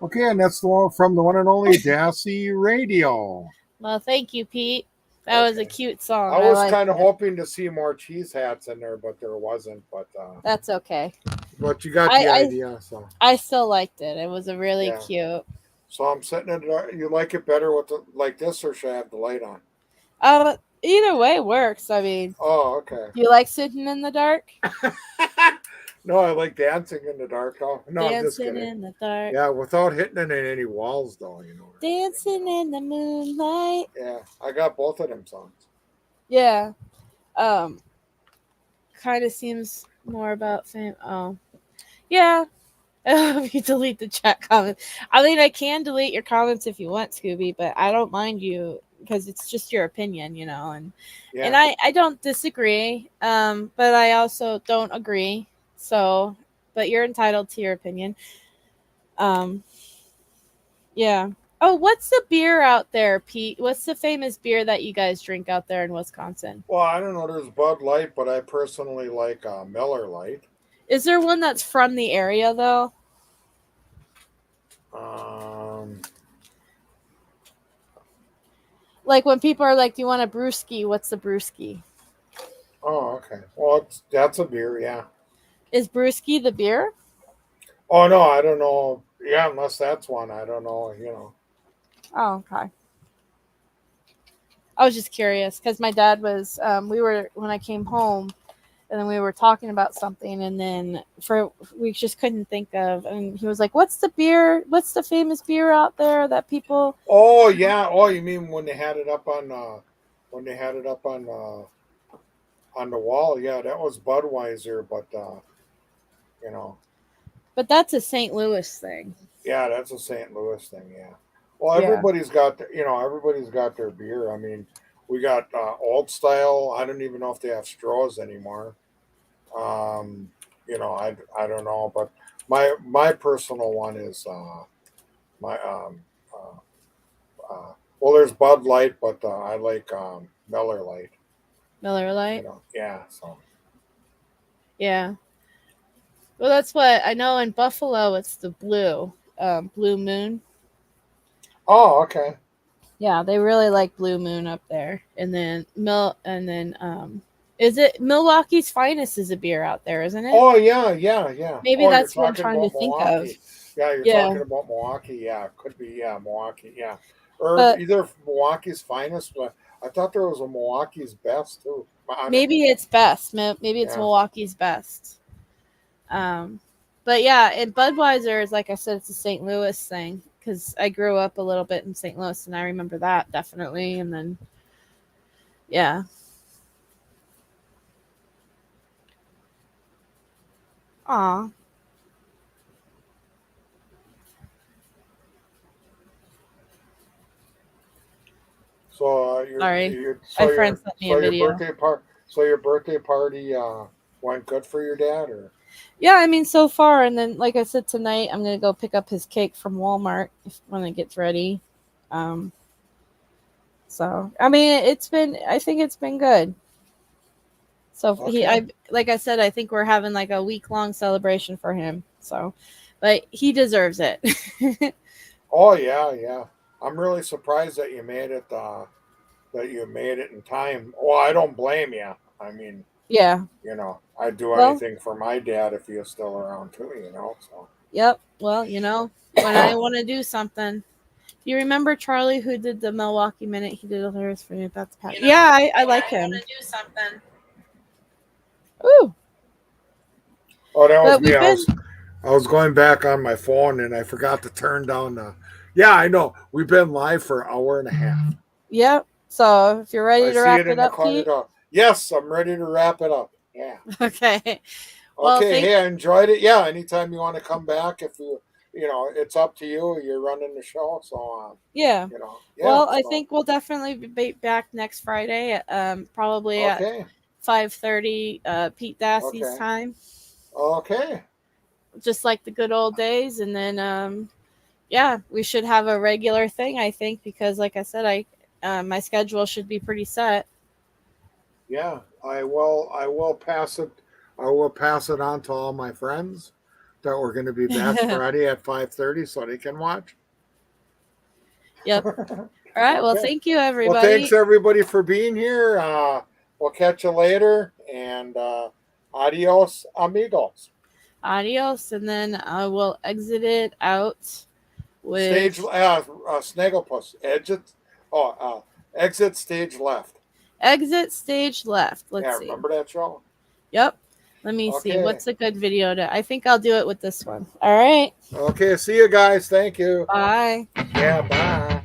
Okay, and that's the one from the one and only Dassey Radio. Well, thank you, Pete. That was a Okay. cute song. I was liked kind of it. hoping to see more cheese hats in there, but there wasn't. That's okay. But you got the idea. So I still liked it. It was a really Yeah. cute. so I'm sitting in the, you like it better with the, like this, or should I have the light on? Either way works. I mean, Oh, okay. do you like sitting in the dark? No, I like dancing in the dark. Oh, no, I'm just Dancing kidding. in the dark. Yeah, without hitting it in any walls, though, you know. Dancing in the moonlight. Yeah, I got both of them songs. Yeah. Kind of seems more about fame. Oh. Yeah. If you delete the chat comments. I mean, I can delete your comments if you want, Scooby, but I don't mind you because it's just your opinion, you know, and I don't disagree. But I also don't agree. So, but you're entitled to your opinion. Yeah. Oh, what's the beer out there, Pete? What's the famous beer that you guys drink out there in Wisconsin? Well, I don't know. There's Bud Light, but I personally like Miller Light. Is there one that's from the area though? Like when people are like, "Do you want a brewski?" What's the brewski? Oh, okay. Well, that's a beer, yeah. Is brewski the beer? Oh no, I don't know. Yeah, unless that's one, I don't know. You know. Oh, okay. I was just curious because my dad was. When I came home, and then we were talking about something, and then we just couldn't think of, and he was like, "What's the beer? What's the famous beer out there that people?" Oh yeah. Oh, you mean when they had it up on on the wall? Yeah, that was Budweiser, but you know. But that's a St. Louis thing. Yeah, that's a St. Louis thing. Yeah. Well, Yeah. everybody's got everybody's got their beer. I mean, we got old style. I don't even know if they have straws anymore. I don't know, but my personal one is my well, there's Bud Light, but I like Miller Light. Miller Lite. Yeah. So Yeah. Well, that's what I know. In Buffalo, it's the Blue Moon. Oh, okay. Yeah, they really like Blue Moon up there. And then is it Milwaukee's Finest is a beer out there, isn't it? Oh yeah. Maybe Oh, that's you're what I'm talking trying to about think Milwaukee. of. Yeah, you're Yeah. talking about Milwaukee. Yeah, it could be. Yeah, Milwaukee. Yeah, or But- either Milwaukee's Finest. But I thought there was a Milwaukee's Best too. Maybe it's best. Maybe it's Yeah. Milwaukee's best. But yeah, and Budweiser is, like I said, it's a St. Louis thing because I grew up a little bit in St. Louis and I remember that definitely. And then, yeah. Aw. So Sorry. My friend sent me a video. So your birthday party went good for your dad, or? Yeah, I mean, so far, and then, like I said, tonight I'm gonna go pick up his cake from Walmart when it gets ready. So I mean, I think it's been good. So Okay. like I said, I think we're having like a week-long celebration for him. So, but he deserves it. Oh yeah. I'm really surprised that you made it. In time. Well, I don't blame you. I mean, Yeah. I'd do Well- anything for my dad if he was still around too. So. Yep. Well, when I want to do something. Do you remember Charlie who did the Milwaukee Minute? He did hilarious for me about the past. Yeah, I like him. Do something. Ooh. Oh, that was But me. we've I was going back on my phone and I forgot to turn down the. Yeah, I know. We've been live for an hour and a half. Yep. So if you're ready I to see wrap it in it the up, corner Pete. door. Yes, I'm ready to wrap it up. Yeah. Okay. Well, Okay. Hey, I enjoyed it. Yeah. Anytime you want to come back, if it's up to you. You're running the show, so Yeah. Yeah, Well, I so- think we'll definitely be back next Friday. Probably at Okay. 5:30 Pete Dassey's Okay. time, Okay. just like the good old days. And then yeah, we should have a regular thing, I think, because like I said, my schedule should be pretty set. Yeah. I will pass it. I will pass it on to all my friends. that we're going to be back Friday at 5:30 so they can watch. Yep. All right. Well, Okay. thank you, everybody. Well, thanks everybody for being here. We'll catch you later, and adios, amigos. Adios, and then I will exit it out with Stage Snagglepuss. Exit stage left. exit stage left. Let's see. Remember that show? Yep. Let me see. Okay. What's a good video to? I think I'll do it with this one. All right. Okay, see you guys. Thank you. Bye. Yeah, bye.